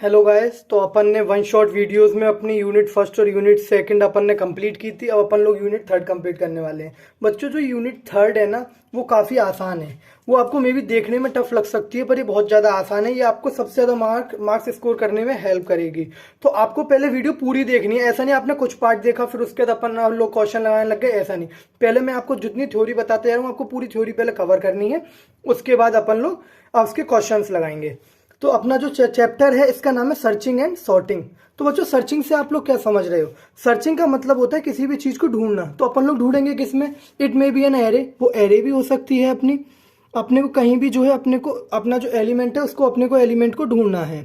Hello guys. तो अपन ने one shot videos में अपनी यूनिट फर्स्ट और यूनिट सेकंड अपन ने कंप्लीट की थी। अब अपन लोग यूनिट थर्ड कंप्लीट करने वाले हैं। बच्चों, जो यूनिट थर्ड है ना, वो काफ़ी आसान है। वो आपको मे भी देखने में टफ लग सकती है, पर ये बहुत ज़्यादा आसान है। ये आपको सबसे ज़्यादा मार्क्स स्कोर करने में हेल्प करेगी। तो आपको पहले वीडियो पूरी देखनी है। ऐसा नहीं आपने कुछ पार्ट देखा फिर उसके बाद अपन लोग क्वेश्चन लगाने लग गए, ऐसा नहीं। पहले मैं आपको जितनी थ्योरी बताते जा रहा हूँ, आपको पूरी थ्योरी पहले कवर करनी है। उसके बाद अपन लोग उसके क्वेश्चंस लगाएंगे। तो अपना जो चैप्टर है इसका नाम है सर्चिंग एंड सॉर्टिंग। तो बच्चों, सर्चिंग से आप लोग क्या समझ रहे हो? सर्चिंग का मतलब होता है किसी भी चीज को ढूंढना। तो अपन लोग ढूंढेंगे किसमें? It may be an array. वो एरे भी हो सकती है अपनी। अपने को कहीं भी जो है अपने को अपना जो एलिमेंट है उसको अपने को एलिमेंट को ढूंढना है।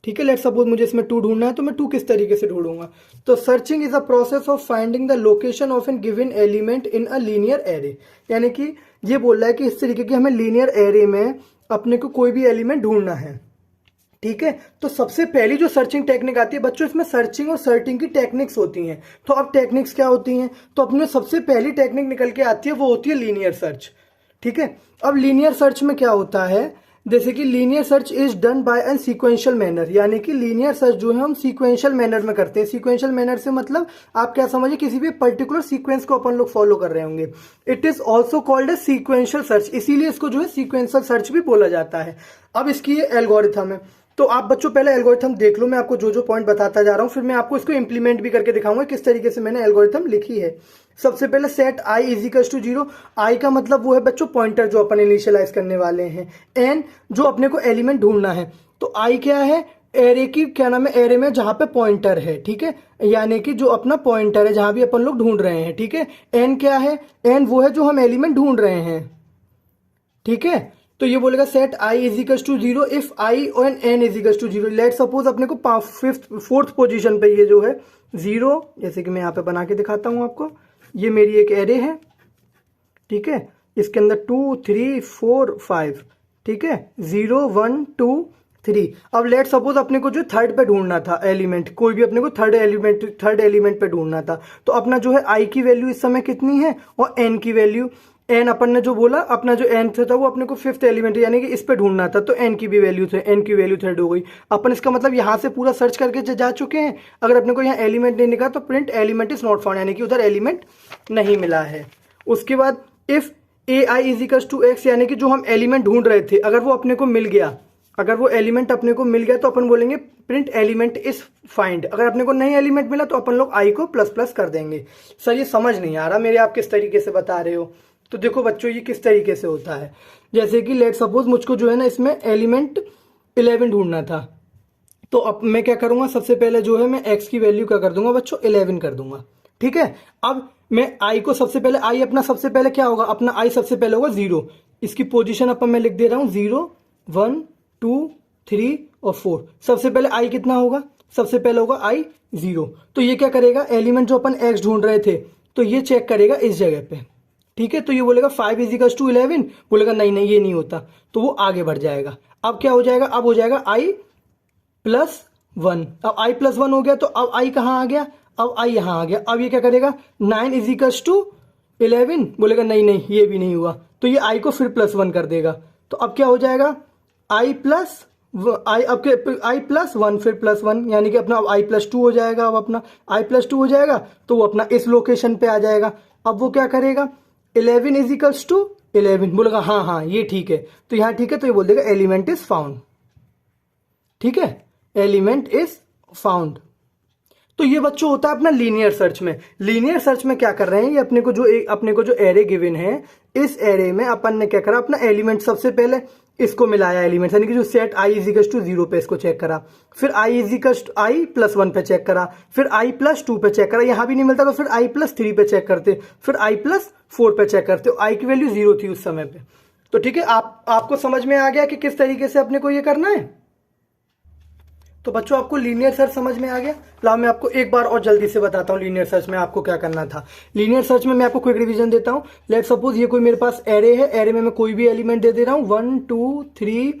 ठीक है, लेट सपोज मुझे इसमें 2 ढूंढना है, तो मैं 2 किस तरीके से ढूंढूंगा? तो searching is a process of finding the location of an given element in a linear array. यानी कि ये बोल रहा है कि इस तरीके की हमें लीनियर एरे में अपने को कोई भी एलिमेंट ढूंढना है। ठीक है, तो सबसे पहली जो सर्चिंग टेक्निक आती है बच्चों, इसमें सर्चिंग और सर्टिंग की टेक्निक्स होती हैं। तो अब टेक्निक्स क्या होती हैं? तो अपने सबसे पहली टेक्निक निकल के आती है, वो होती है लीनियर सर्च। ठीक है, अब लीनियर सर्च में क्या होता है? जैसे कि linear search is done by an sequential manner. यानी कि लीनियर सर्च जो है हम सीक्वेंशियल मैनर में करते हैं। सीक्वेंशियल मैनर से मतलब आप क्या समझिए, किसी भी पर्टिकुलर सीक्वेंस को अपन लोग फॉलो कर रहे होंगे। It is also called a sequential search, इसीलिए इसको जो है सीक्वेंशियल सर्च भी बोला जाता है। अब इसकी ये एल्गोरिथम है। तो आप बच्चों पहले एल्गोरिथम देख लो। मैं आपको जो जो पॉइंट बताता जा रहा हूं, फिर मैं आपको इसको इंप्लीमेंट भी करके दिखाऊंगा किस तरीके से मैंने एल्गोरिथम लिखी है। सबसे पहले set I is equal to 0। I का मतलब वो है बच्चों पॉइंटर जो अपन इनिशियलाइज करने वाले हैं। एन जो अपने को एलिमेंट ढूंढना है। तो आई क्या है? एरे की क्या नाम है? एरे में जहां पे पॉइंटर है। ठीक है, यानी कि जो अपना पॉइंटर है जहां भी अपन लोग ढूंढ रहे हैं। ठीक है, एन क्या है? एन वो है जो हम एलिमेंट ढूंढ रहे हैं। ठीक है, तो ये बोलेगा set I is equal to 0 if I और N is equal to 0। Let suppose अपने को फोर्थ पोजीशन पे ये जो है 0, जैसे कि मैं यहाँ पे बना के दिखाता हूँ आपको। ये मेरी एक एरे है। ठीक है, इसके अंदर 2 3 4 5। ठीक है, 0 1 2 3। अब लेट सपोज अपने को जो थर्ड पे ढूंढना था एलिमेंट, कोई भी अपने को थर्ड एलिमेंट पे ढूंढना था। तो अपना जो है आई की वैल्यू इस समय कितनी है और एन की वैल्यू, एन अपन ने जो बोला अपना जो एन था वो अपने को फिफ्थ एलिमेंट यानी कि इस पे ढूंढना था। तो एन की भी वैल्यू थे, एन की वैल्यू थर्ड हो गई। अपन इसका मतलब यहाँ से पूरा सर्च करके जा चुके हैं। अगर अपने को यहाँ एलिमेंट नहीं निकला तो print element is not found, यानी कि उधर एलिमेंट नहीं मिला है। उसके बाद if A I is equal to X, यानी कि जो हम एलिमेंट ढूंढ रहे थे अगर वो अपने को मिल गया, अगर वो एलिमेंट अपने को मिल गया तो अपन बोलेंगे प्रिंट एलिमेंट इज फाइंड। अगर अपने को नहीं एलिमेंट मिला तो अपन लोग आई को प्लस प्लस कर देंगे। सर ये समझ नहीं आ रहा मेरे, आप किस तरीके से बता रहे हो? तो देखो बच्चों, ये किस तरीके से होता है। जैसे कि लेट सपोज मुझको जो है ना इसमें एलिमेंट 11 ढूंढना था। तो अब मैं क्या करूंगा, सबसे पहले जो है मैं x की वैल्यू क्या कर दूंगा बच्चों, 11 कर दूंगा। ठीक है, अब मैं i को सबसे पहले, i अपना सबसे पहले क्या होगा, अपना i सबसे पहले होगा 0। इसकी पोजीशन अपन मैं लिख दे रहा हूं 0 1 2 3 और 4। सबसे पहले i कितना होगा? सबसे पहले होगा i 0। तो ये क्या करेगा, एलिमेंट जो अपन x ढूंढ रहे थे तो ये चेक करेगा इस जगह पे। ठीक है, तो ये बोलेगा 5 इज इक्वल टू 11, बोलेगा नहीं नहीं ये नहीं होता, तो वो आगे बढ़ जाएगा। अब क्या हो जाएगा, अब हो जाएगा i प्लस 1। अब i प्लस 1 हो गया, तो अब i कहाँ आ गया, अब i यहां आ गया। अब ये क्या करेगा, 9 इज इक्वल टू 11, बोलेगा नहीं नहीं ये भी नहीं हुआ, तो ये i को फिर प्लस 1 कर देगा। तो अब क्या हो जाएगा, i प्लस i प्लस 1 फिर प्लस 1, यानी कि अपना i प्लस 2 हो जाएगा। अब अपना i प्लस 2 हो जाएगा तो वो अपना इस लोकेशन पे आ जाएगा। अब वो क्या करेगा, 11 इज इक्वल्स टू 11, बोलेगा हाँ हाँ ये ठीक है, तो यहाँ ठीक है, तो ये बोल देगा एलिमेंट इज फाउंड। ठीक है, एलिमेंट इज फाउंड। तो ये बच्चों होता है अपना लीनियर सर्च में। लीनियर सर्च में क्या कर रहे हैं, ये अपने को जो एरे गिवन है, इस एरे में अपन ने क्या करा, अपना एलिमेंट सबसे पहले इसको मिलाया एलिमेंट, यानी कि जो set I is equal to 0 पे इसको चेक करा, फिर I is equal to I plus 1 पे चेक करा, फिर आई प्लस 2 पे चेक करा, यहां भी नहीं मिलता तो फिर आई प्लस 3 पे चेक करते, फिर आई प्लस 4 पे चेक करते। आई की वैल्यू 0 थी उस समय पे। तो ठीक है, आपको समझ में आ गया कि किस तरीके से अपने को ये करना है। तो बच्चों आपको लीनियर सर्च समझ में आ गया। लाओ मैं आपको एक बार और जल्दी से बताता हूँ लीनियर सर्च में आपको क्या करना था। लीनियर सर्च में मैं आपको क्विक रिवीजन देता हूँ। लेट सपोज ये कोई मेरे पास एरे है, एरे में मैं कोई भी एलिमेंट दे रहा हूँ 1 2 3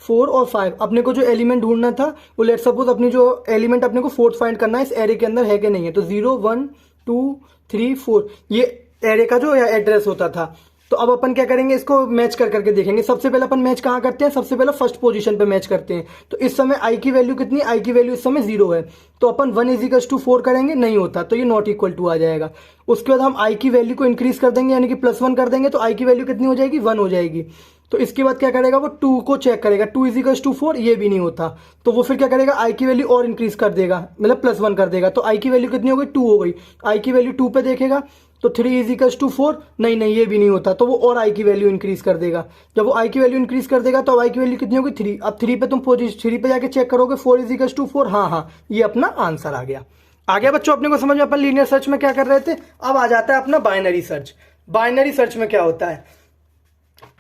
4 और 5। अपने को जो एलिमेंट ढूंढना था वो लेट सपोज अपनी जो एलिमेंट अपने को फोर्थ फाइंड करना है, इस एरे के अंदर है कि नहीं है। तो 0 1 2 3 4 ये एरे का जो एड्रेस होता था। तो अब अपन क्या करेंगे, इसको मैच कर करके देखेंगे। सबसे पहले अपन मैच कहाँ करते हैं, सबसे पहले फर्स्ट पोजीशन पे मैच करते हैं। तो इस समय आई की वैल्यू कितनी, आई की वैल्यू इस समय 0 है, तो अपन 1 इजिकल्स टू 4 करेंगे, नहीं होता, तो ये नॉट इक्वल टू आ जाएगा। उसके बाद हम आई की वैल्यू को इंक्रीज कर देंगे, यानी कि +1 कर देंगे, तो आई की वैल्यू कितनी हो जाएगी, 1 हो जाएगी। तो इसके बाद क्या करेगा, वो 2 को चेक करेगा, 2 इजिकल्स टू 4, ये भी नहीं होता, तो वो फिर क्या करेगा, आई की वैल्यू और इंक्रीज कर देगा, मतलब +1 कर देगा, तो आई की वैल्यू कितनी हो गई, 2 हो गई। आई की वैल्यू 2 पे देखेगा तो 3 इजिकल्स टू 4, नहीं ये भी नहीं होता, तो वो और आई की वैल्यू इंक्रीज कर देगा। जब वो आई की वैल्यू इंक्रीज कर देगा तो आई की वैल्यू कितनी होगी, 3। अब 3 पे तुम 3 पे जाके चेक करोगे, 4 इजिकल्स टू 4, हाँ ये अपना आंसर आ गया। बच्चों अपने को समझ में, अपन लीनियर सर्च में क्या कर रहे थे। अब आ जाता है अपना बाइनरी सर्च। बाइनरी सर्च में क्या होता है,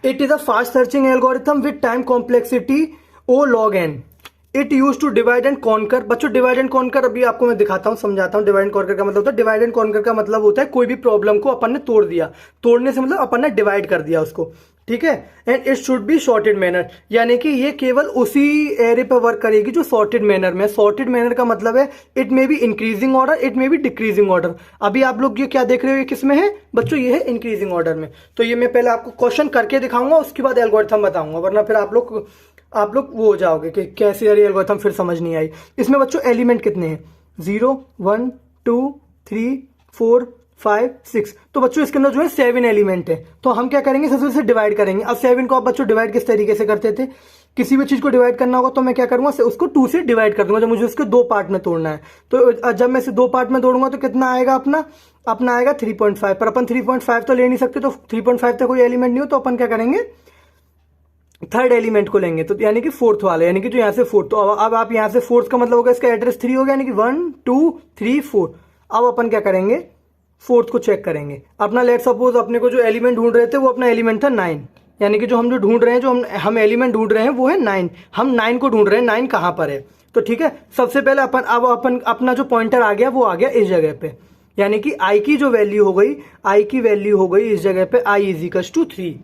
it is a fast searching algorithm with time complexity O log n। It use to divide and conquer. बच्चों डिवाइड एंड कॉन्कर अभी आपको मैं दिखाता हूं, समझाता हूं। डिवाइड एंड कॉन्कर का मतलब होता है, डिवाइड एंड कॉन्कर का मतलब होता है कोई भी प्रॉब्लम को अपन ने तोड़ दिया, तोड़ने से मतलब अपन ने डिवाइड कर दिया उसको, ठीक है। And it should be sorted manner, यानी कि ये केवल उसी एरे पर वर्क करेगी जो सॉर्टेड मैनर में। सॉर्टेड मैनर का मतलब है it may be increasing order, it may be decreasing order. अभी आप लोग ये क्या देख रहे हो, ये किस में है बच्चों, ये है इंक्रीजिंग ऑर्डर में। तो ये मैं पहले आपको क्वेश्चन करके दिखाऊंगा, उसके बाद एल्गोरिथम बताऊंगा, वरना फिर आप लोग वो हो जाओगे कि कैसे यार एल्गोरिथम फिर समझ नहीं आई। इसमें बच्चों एलिमेंट कितने हैं, 0 1 2 3 4 5 6। तो बच्चों इसके अंदर जो है 7 एलिमेंट है। तो हम क्या करेंगे, सबसे पहले डिवाइड करेंगे। अब 7 को आप बच्चों डिवाइड किस तरीके से करते थे, किसी भी चीज को डिवाइड करना होगा तो मैं क्या करूंगा, उसको 2 से डिवाइड कर दूंगा। जब मुझे उसको 2 पार्ट में तोड़ना है, तो जब मैं इसे 2 पार्ट में तोड़ूंगा तो कितना आएगा, अपना आएगा 3.5। पर अपन 3.5 तो ले नहीं सकते, तो 3.5 तक कोई एलिमेंट नहीं हो, तो अपन क्या करेंगे, थर्ड एलिमेंट को लेंगे, तो यानी कि फोर्थ वाले, यानी कि जो यहाँ से फोर्थ। तो अब आप यहाँ से फोर्थ का मतलब होगा, इसका एड्रेस 3 हो गया, यानी कि 1 2 3 4। अब अपन क्या करेंगे, फोर्थ को चेक करेंगे। अपना लेट सपोज अपने को जो एलिमेंट ढूंढ रहे थे वो अपना एलिमेंट था 9, यानी कि जो ढूंढ रहे हैं, जो हम एलिमेंट ढूंढ रहे हैं वो है 9। हम 9 को ढूंढ रहे हैं, 9 कहाँ पर है। तो ठीक है, सबसे पहले अपन अपना जो पॉइंटर आ गया वो आ गया इस जगह पे, यानी कि आई की जो वैल्यू हो गई, आई की वैल्यू हो गई इस जगह पे i is equals to 3।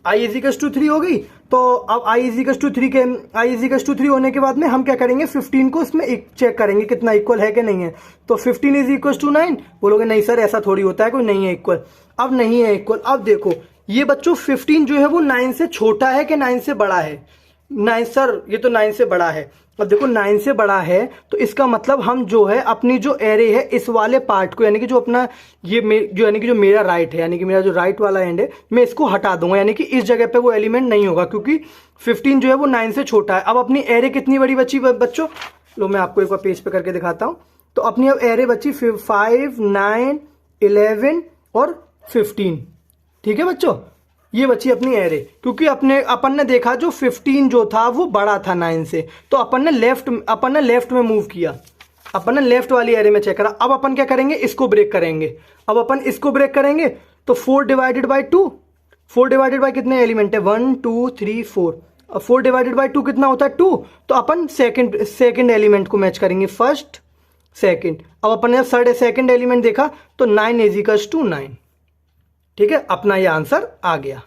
I is equals to 3 हो गई। तो अब i इजिकल्स टू 3 होने के बाद में हम क्या करेंगे, 15 को इसमें चेक करेंगे कितना इक्वल है कि नहीं है। तो 15 इज इक्वल टू 9। बोलोगे नहीं सर ऐसा थोड़ी होता है, कोई नहीं है इक्वल। अब नहीं है इक्वल। अब देखो ये बच्चों 15 जो है वो 9 से छोटा है कि 9 से बड़ा है। 9 सर ये तो 9 से बड़ा है। अब देखो 9 से बड़ा है तो इसका मतलब हम जो है अपनी जो एरे है इस वाले पार्ट को, यानी कि जो अपना यानी कि जो मेरा राइट है, यानी कि मेरा जो राइट वाला एंड है, मैं इसको हटा दूंगा, यानी कि इस जगह पे वो एलिमेंट नहीं होगा, क्योंकि 15 जो है वो 9 से छोटा है। अब अपनी एरे कितनी बड़ी बची बच्चों, लो मैं आपको एक बार पेज पे करके दिखाता हूं। तो अपनी अब एरे बची 5 9 11 और 15। ठीक है बच्चों, ये बची अपनी एरे, क्योंकि अपन ने देखा जो 15 जो था वो बड़ा था 9 से, तो अपन ने लेफ्ट में मूव किया, अपन ने लेफ्ट वाली एरे में चेक करा। अब अपन क्या करेंगे, इसको ब्रेक करेंगे। अब अपन इसको ब्रेक करेंगे तो 4 डिवाइडेड बाई 2, 4 डिवाइडेड बाई कितने एलिमेंट है, 1 2 3 4। अब 4 डिवाइडेड बाई 2 कितना होता है 2। तो अपन सेकंड एलिमेंट को मैच करेंगे, फर्स्ट सेकंड। अब अपन ने सेकंड एलिमेंट देखा तो 9 इजिकल्स टू 9। ठीक है, अपना ये आंसर आ गया।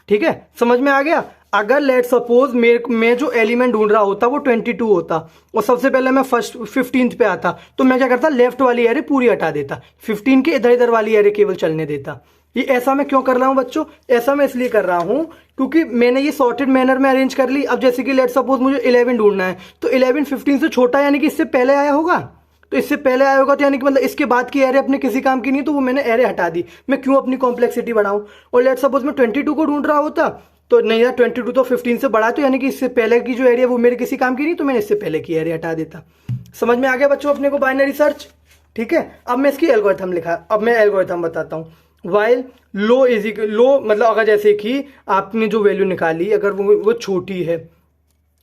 ठीक है, समझ में आ गया। अगर लेट सपोज मैं जो एलिमेंट ढूंढ रहा होता वो 22 होता और सबसे पहले मैं फर्स्ट 15th पे आता, तो मैं क्या करता, लेफ्ट वाली एरे पूरी हटा देता, 15 के इधर इधर वाली एरे केवल चलने देता। ये ऐसा मैं क्यों कर रहा हूं बच्चों, ऐसा मैं इसलिए कर रहा हूं क्योंकि मैंने ये सॉर्टेड मैनर में अरेंज कर ली। अब जैसे कि लेट सपोज मुझे 11 ढूंढना है, तो 11 15 से छोटा यानी कि इससे पहले आया होगा, तो इससे पहले आया होगा, तो यानी कि मतलब इसके बाद की एरे अपने किसी काम की नहीं, तो वो मैंने एरे हटा दी। मैं क्यों अपनी कॉम्प्लेक्सिटी बढ़ाऊं। और लेट सपोज मैं 22 को ढूंढ रहा होता, तो नहीं यार 22 तो 15 से बड़ा, तो यानी कि इससे पहले की जो एरिया वो मेरे किसी काम की नहीं, तो मैंने इससे पहले की एरिया हटा देता। समझ में आ गया बच्चों अपने को बाइनरी सर्च। ठीक है, अब मैं इसकी एल्गोरिथम अब मैं एल्गोरिथम बताता हूँ। वाइल लो मतलब अगर जैसे कि आपने जो वैल्यू निकाली अगर वो छोटी है,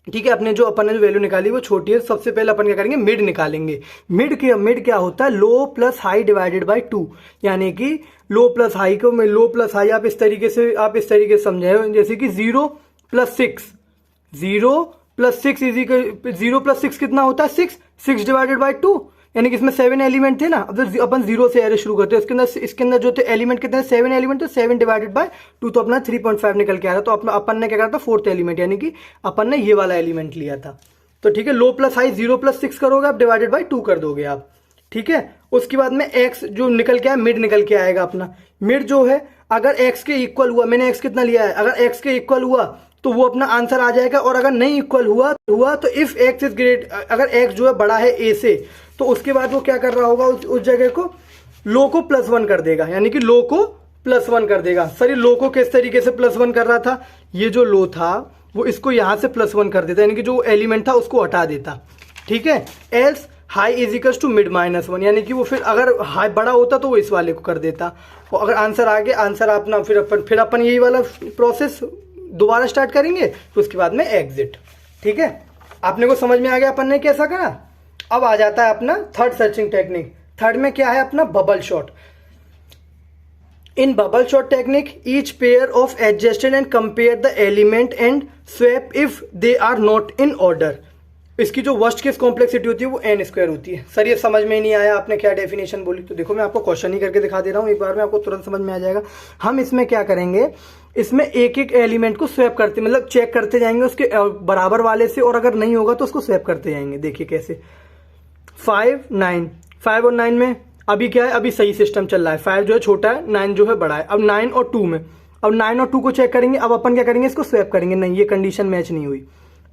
ठीक है, अपन ने जो वैल्यू निकाली वो छोटी है, सबसे पहले अपन क्या करेंगे, मिड निकालेंगे। मिड क्या होता है, लो प्लस हाई डिवाइडेड बाय 2, यानी कि लो प्लस हाई को मैं लो प्लस हाई आप इस तरीके से समझे, जैसे कि 0 प्लस 6, 0 प्लस 6 0 प्लस 6 कितना होता है 6 डिवाइडेड बाय 2, यानी कि इसमें 7 एलिमेंट थे ना। अब अपन 0 से एरे शुरू करते हैं, इसके अंदर जो थे एलिमेंट कितने, 7 एलिमेंट, तो 7 डिवाइडेड बाय 2, तो अपना 3.5 निकल के आ रहा। तो अपन ने क्या करा था, 4th एलिमेंट, यानी कि अपन ने ये वाला एलिमेंट लिया था। तो ठीक है, लो प्लस हाई 0 प्लस 6 करोगे आप, डिवाइडेड बाई 2 कर दोगे आप। ठीक है, उसके बाद में एक्स जो निकल के आया, मिड निकल के आएगा अपना। मिड जो है अगर x के इक्वल हुआ, मैंने x कितना लिया है, अगर x के इक्वल हुआ तो वो अपना आंसर आ जाएगा। और अगर नहीं इक्वल हुआ तो इफ x इज ग्रेट, अगर x जो है बड़ा है a से, तो उसके बाद वो क्या कर रहा होगा, उस जगह को लो को +1 कर देगा, यानी कि लो को +1 कर देगा। सर ये लो को किस तरीके से +1 कर रहा था, ये जो लो था वो इसको यहां से +1 कर देता, यानी कि जो एलिमेंट था उसको हटा देता, ठीक है। Else high is equal to mid -1, यानी कि वो फिर अगर हाई बड़ा होता तो वो इस वाले को कर देता। और अगर आंसर आ गया, आंसर अपना फिर अपन यही वाला प्रोसेस दोबारा स्टार्ट करेंगे, तो उसके बाद में एग्जिट, ठीक है। आपने को समझ में आ गया अपन ने कैसा करा। अब आ जाता है अपना थर्ड सर्चिंग टेक्निक। थर्ड में क्या है अपना, bubble sort. In bubble sort technique each pair of adjusted and compare the element and swap if they are not in order. इसकी जो वर्स्ट केस कॉम्प्लेक्सिटी होती है वो n² होती है। सर ये समझ में ही नहीं आया, आपने क्या डेफिनेशन बोली, तो देखो मैं आपको क्वेश्चन ही करके दिखा दे रहा हूँ, एक बार में आपको तुरंत समझ में आ जाएगा। हम इसमें क्या करेंगे, इसमें एक एक एलिमेंट को स्वैप करते, मतलब चेक करते जाएंगे उसके बराबर वाले से, और अगर नहीं होगा तो उसको स्वैप करते जाएंगे। देखिए कैसे, 5 9, 5 और 9 में अभी क्या है, अभी सही सिस्टम चल रहा है, 5 जो है छोटा है, 9 जो है बड़ा है। अब 9 और 2 में, अब 9 और 2 को चेक करेंगे। अब अपन क्या करेंगे, इसको स्वैप करेंगे, नहीं ये कंडीशन मैच नहीं हुई,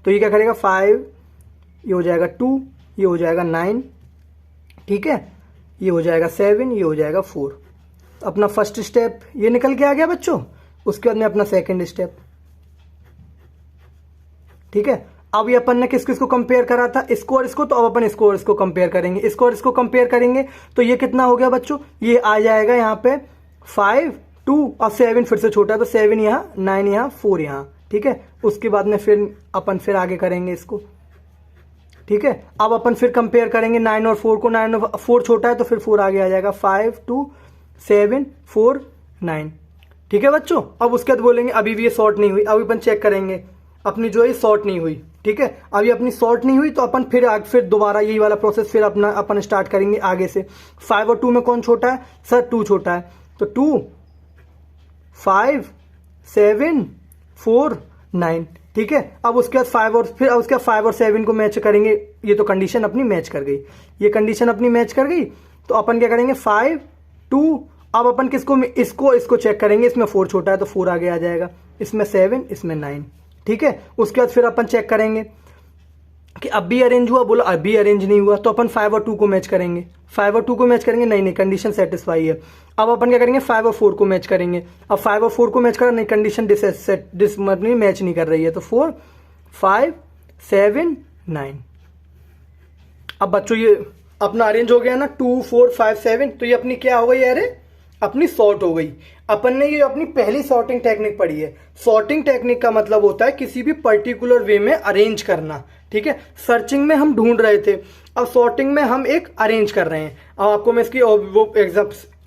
तो ये क्या करेगा, 5 ये हो जाएगा 2, ये हो जाएगा 9, ठीक है, ये हो जाएगा 7, ये हो जाएगा 4। अपना फर्स्ट स्टेप ये निकल के आ गया बच्चों। उसके बाद में अपना सेकंड स्टेप, ठीक है। अब ये अपन ने किस किस को कंपेयर करा था, इसको और इसको, तो अब अपन इसको और इसको कंपेयर करेंगे, इसको और इसको कंपेयर करेंगे। तो ये कितना हो गया बच्चों, ये आ जाएगा यहाँ पे 5 2 और 7 फिर से छोटा है, तो 7 यहाँ, 9 यहाँ, 4 यहाँ, ठीक है। उसके बाद में फिर अपन फिर आगे करेंगे इसको, ठीक है। अब अपन फिर कंपेयर करेंगे 9 और 4 को, 9 और 4 छोटा है तो फिर 4 आगे आ जाएगा, 5 2 7 4 9, ठीक है बच्चों। अब उसके बाद बोलेंगे अभी भी ये सॉर्ट नहीं हुई, अभी अपन चेक करेंगे अपनी जो है सॉर्ट नहीं हुई, ठीक है। अभी अपनी सॉर्ट नहीं हुई तो अपन फिर दोबारा यही वाला प्रोसेस फिर अपना अपन स्टार्ट करेंगे आगे से। 5 और 2 में कौन छोटा है, सर 2 छोटा है, तो 2 5 7 4 9, ठीक है। अब उसके बाद 5 और फिर उसके बाद 5 और 7 को मैच करेंगे, ये तो कंडीशन अपनी मैच कर गई, ये कंडीशन अपनी मैच कर गई। तो अपन क्या करेंगे, 5 2, अब अपन किसको, इसको चेक करेंगे, इसमें 4 छोटा है तो 4 आगे आ जाएगा, इसमें 7 इसमें 9, ठीक है। उसके बाद फिर अपन चेक करेंगे कि अब भी अरेंज हुआ, बोला अभी अरेंज नहीं हुआ, तो अपन 5 और 2 को मैच करेंगे, 5 और 2 को मैच करेंगे, नहीं कंडीशन सेटिस्फाई है। अब अपन क्या करेंगे, 5 और 4 को मैच करेंगे। अब 5 और 4 को मैच करा, नहीं कंडीशन मैच नहीं कर रही है, तो 4 5 7 9। अब बच्चों ये अपना अरेंज हो गया ना, 2 4 5 7, तो ये अपनी क्या हो गई, अरे अपनी सॉर्ट हो गई। अपन ने ये अपनी पहली सॉर्टिंग टेक्निक पढ़ी है। सॉर्टिंग टेक्निक का मतलब होता है किसी भी पर्टिकुलर वे में अरेंज करना, ठीक है। सर्चिंग में हम ढूंढ रहे थे, अब सॉर्टिंग में हम एक अरेंज कर रहे हैं। अब आपको मैं इसकी वो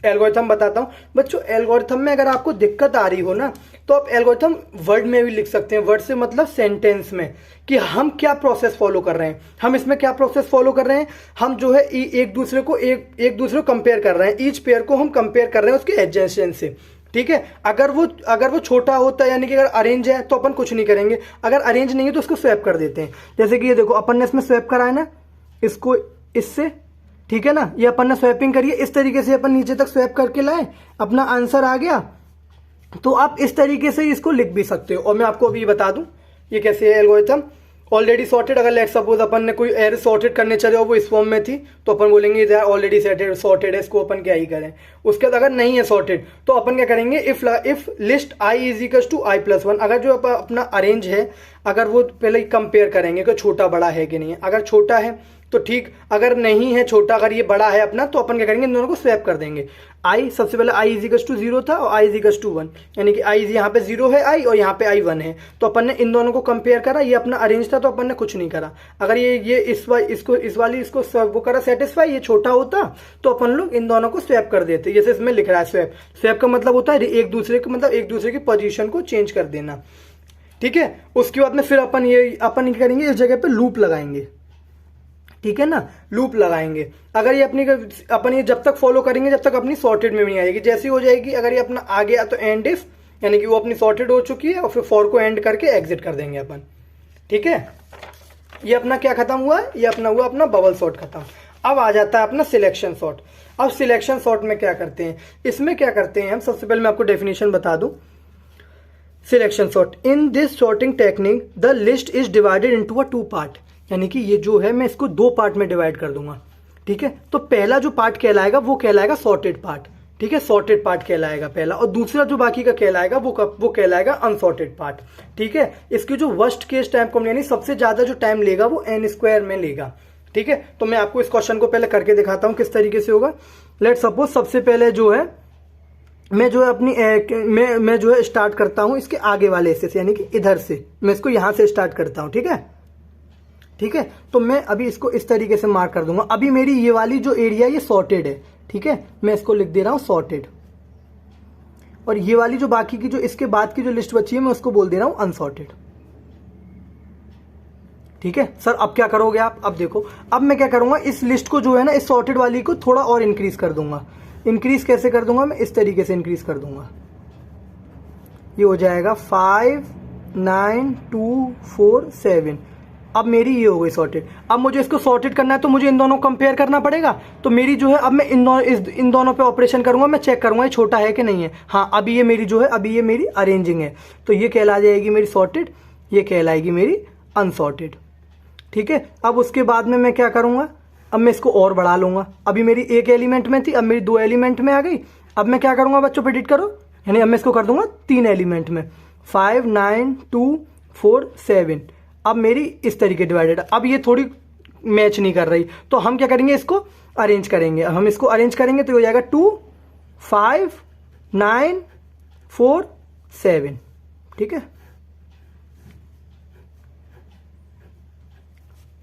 एल्गोरिथम बताता हूं बच्चों। एल्गोरिथम में अगर आपको दिक्कत आ रही हो ना, तो आप एल्गोरिथम वर्ड में भी लिख सकते हैं, वर्ड से मतलब सेंटेंस में, कि हम क्या प्रोसेस फॉलो कर रहे हैं। हम इसमें क्या प्रोसेस फॉलो कर रहे हैं, हम जो है एक दूसरे को कंपेयर कर रहे हैं, ईच पेयर को हम कंपेयर कर रहे हैं उसके एडजेसेंट से, ठीक है। अगर वो छोटा होता है, यानी कि अगर अरेंज है तो अपन कुछ नहीं करेंगे, अगर अरेंज नहीं है तो उसको स्वैप कर देते हैं। जैसे कि ये देखो अपन ने इसमें स्वैप करा है ना, इसको इससे, ठीक है ना, ये अपन ने स्वैपिंग करी है, इस तरीके से अपन नीचे तक स्वैप करके लाए, अपना आंसर आ गया। तो आप इस तरीके से इसको लिख भी सकते हो। और मैं आपको अभी बता दूं ये कैसे है एल्गोरिथम। ऑलरेडी सॉर्टेड, अगर लेट सपोज अपन ने कोई एरे सॉर्टेड करने चले और वो इस फॉर्म में थी, तो अपन बोलेंगे इधर ऑलरेडी सॉर्टेड है, इसको अपन क्या ही करें। उसके बाद अगर नहीं है सॉर्टेड तो अपन क्या करेंगे, if list I is equal to i+1, अगर जो अपना अरेंज है, अगर वो पहले कंपेयर करेंगे कि छोटा बड़ा है कि नहीं है। अगर छोटा है तो ठीक, अगर नहीं है छोटा, अगर ये बड़ा है अपना, तो अपन क्या करेंगे, इन दोनों को स्वैप कर देंगे। आई सबसे पहले i इज इक्वल टू 0 था और i इज इक्वल टू 1, यानी कि i यहाँ पे 0 है i और यहाँ पे i 1 है, तो अपन ने इन दोनों को कंपेयर करा। ये अपना अरेंज था तो अपन ने कुछ नहीं करा। अगर ये इसको वो करा सेटिस्फाई, ये छोटा होता तो अपन लोग इन दोनों को स्वैप कर देते। जैसे इसमें लिख रहा है स्वैप, स्वैप का मतलब होता है एक दूसरे की पोजीशन को चेंज कर देना, ठीक है। उसके बाद में फिर अपन क्या करेंगे, इस जगह पे लूप लगाएंगे, ठीक है ना, लूप लगाएंगे। अगर ये अपन ये जब तक फॉलो करेंगे जब तक अपनी सॉर्टेड में नहीं आएगी। जैसी हो जाएगी, अगर ये अपना आ गया तो एंड इफ, यानी कि वो अपनी सॉर्टेड हो चुकी है, और फिर फॉर को एंड करके एग्जिट कर देंगे अपन, ठीक है। ये अपना क्या खत्म हुआ, ये अपना हुआ अपना बबल सॉर्ट खत्म। अब आ जाता है अपना सिलेक्शन सॉर्ट। अब सिलेक्शन सॉर्ट में क्या करते हैं, इसमें क्या करते हैं हम, सबसे पहले मैं आपको डेफिनेशन बता दूं। Selection sort, in this sorting technique the list is divided into a 2 part, यानी कि ये जो है मैं इसको 2 पार्ट में डिवाइड कर दूंगा। ठीक है, तो पहला जो पार्ट कहलाएगा वो कहलाएगा सॉर्टेड पार्ट। ठीक है, सॉर्टेड पार्ट कहलाएगा पहला, और दूसरा जो बाकी का कहलाएगा वो कहलाएगा अनसॉर्टेड पार्ट। ठीक है, इसकी जो वर्स्ट केस टाइम कम, यानी सबसे ज्यादा जो टाइम लेगा वो n² में लेगा। ठीक है, तो मैं आपको इस क्वेश्चन को पहले करके दिखाता हूं किस तरीके से होगा। लेट सपोज सबसे पहले जो है मैं जो है अपनी मैं जो है स्टार्ट करता हूं इसके आगे वाले हिस्से से, यानी कि इधर से मैं इसको यहां से स्टार्ट करता हूं। ठीक है, ठीक है, तो मैं अभी इसको इस तरीके से मार्क कर दूंगा। अभी मेरी ये वाली जो एरिया ये सॉर्टेड है। ठीक है, मैं इसको लिख दे रहा हूं सॉर्टेड, और ये वाली जो बाकी की जो इसके बाद की जो लिस्ट बची है मैं उसको बोल दे रहा हूं अनसॉर्टेड। ठीक है सर, अब क्या करोगे आप, अब देखो, अब मैं क्या करूंगा, इस लिस्ट को जो है ना, इस सॉर्टेड वाली को थोड़ा और इंक्रीज कर दूंगा। इंक्रीज कैसे कर दूंगा, मैं इस तरीके से इंक्रीज कर दूंगा। ये हो जाएगा 5 9 2 4 7। अब मेरी ये हो गई सॉर्टेड। अब मुझे इसको सॉर्टेड करना है तो मुझे इन दोनों को कंपेयर करना पड़ेगा। तो मेरी जो है, अब मैं इन दोनों पे ऑपरेशन करूंगा, मैं चेक करूंगा ये छोटा है कि नहीं है। हाँ, अभी ये मेरी जो है, अभी ये मेरी अरेंजिंग है, तो ये कहला जाएगी मेरी सॉर्टेड, ये कहलाएगी मेरी अनसॉर्टेड। ठीक है, अब उसके बाद में मैं क्या करूंगा, अब मैं इसको और बढ़ा लूंगा। अभी मेरी 1 एलिमेंट में थी, अब मेरी 2 एलिमेंट में आ गई। अब मैं क्या करूंगा बच्चों, प्रेडिक्ट करो, यानी अब मैं इसको कर दूंगा 3 एलिमेंट में, 5 9 2 4 7। अब मेरी इस तरीके डिवाइडेड। अब ये थोड़ी मैच नहीं कर रही, तो हम क्या करेंगे, इसको अरेंज करेंगे। हम इसको अरेंज करेंगे तो हो जाएगा 2 5 9 4 7। ठीक है,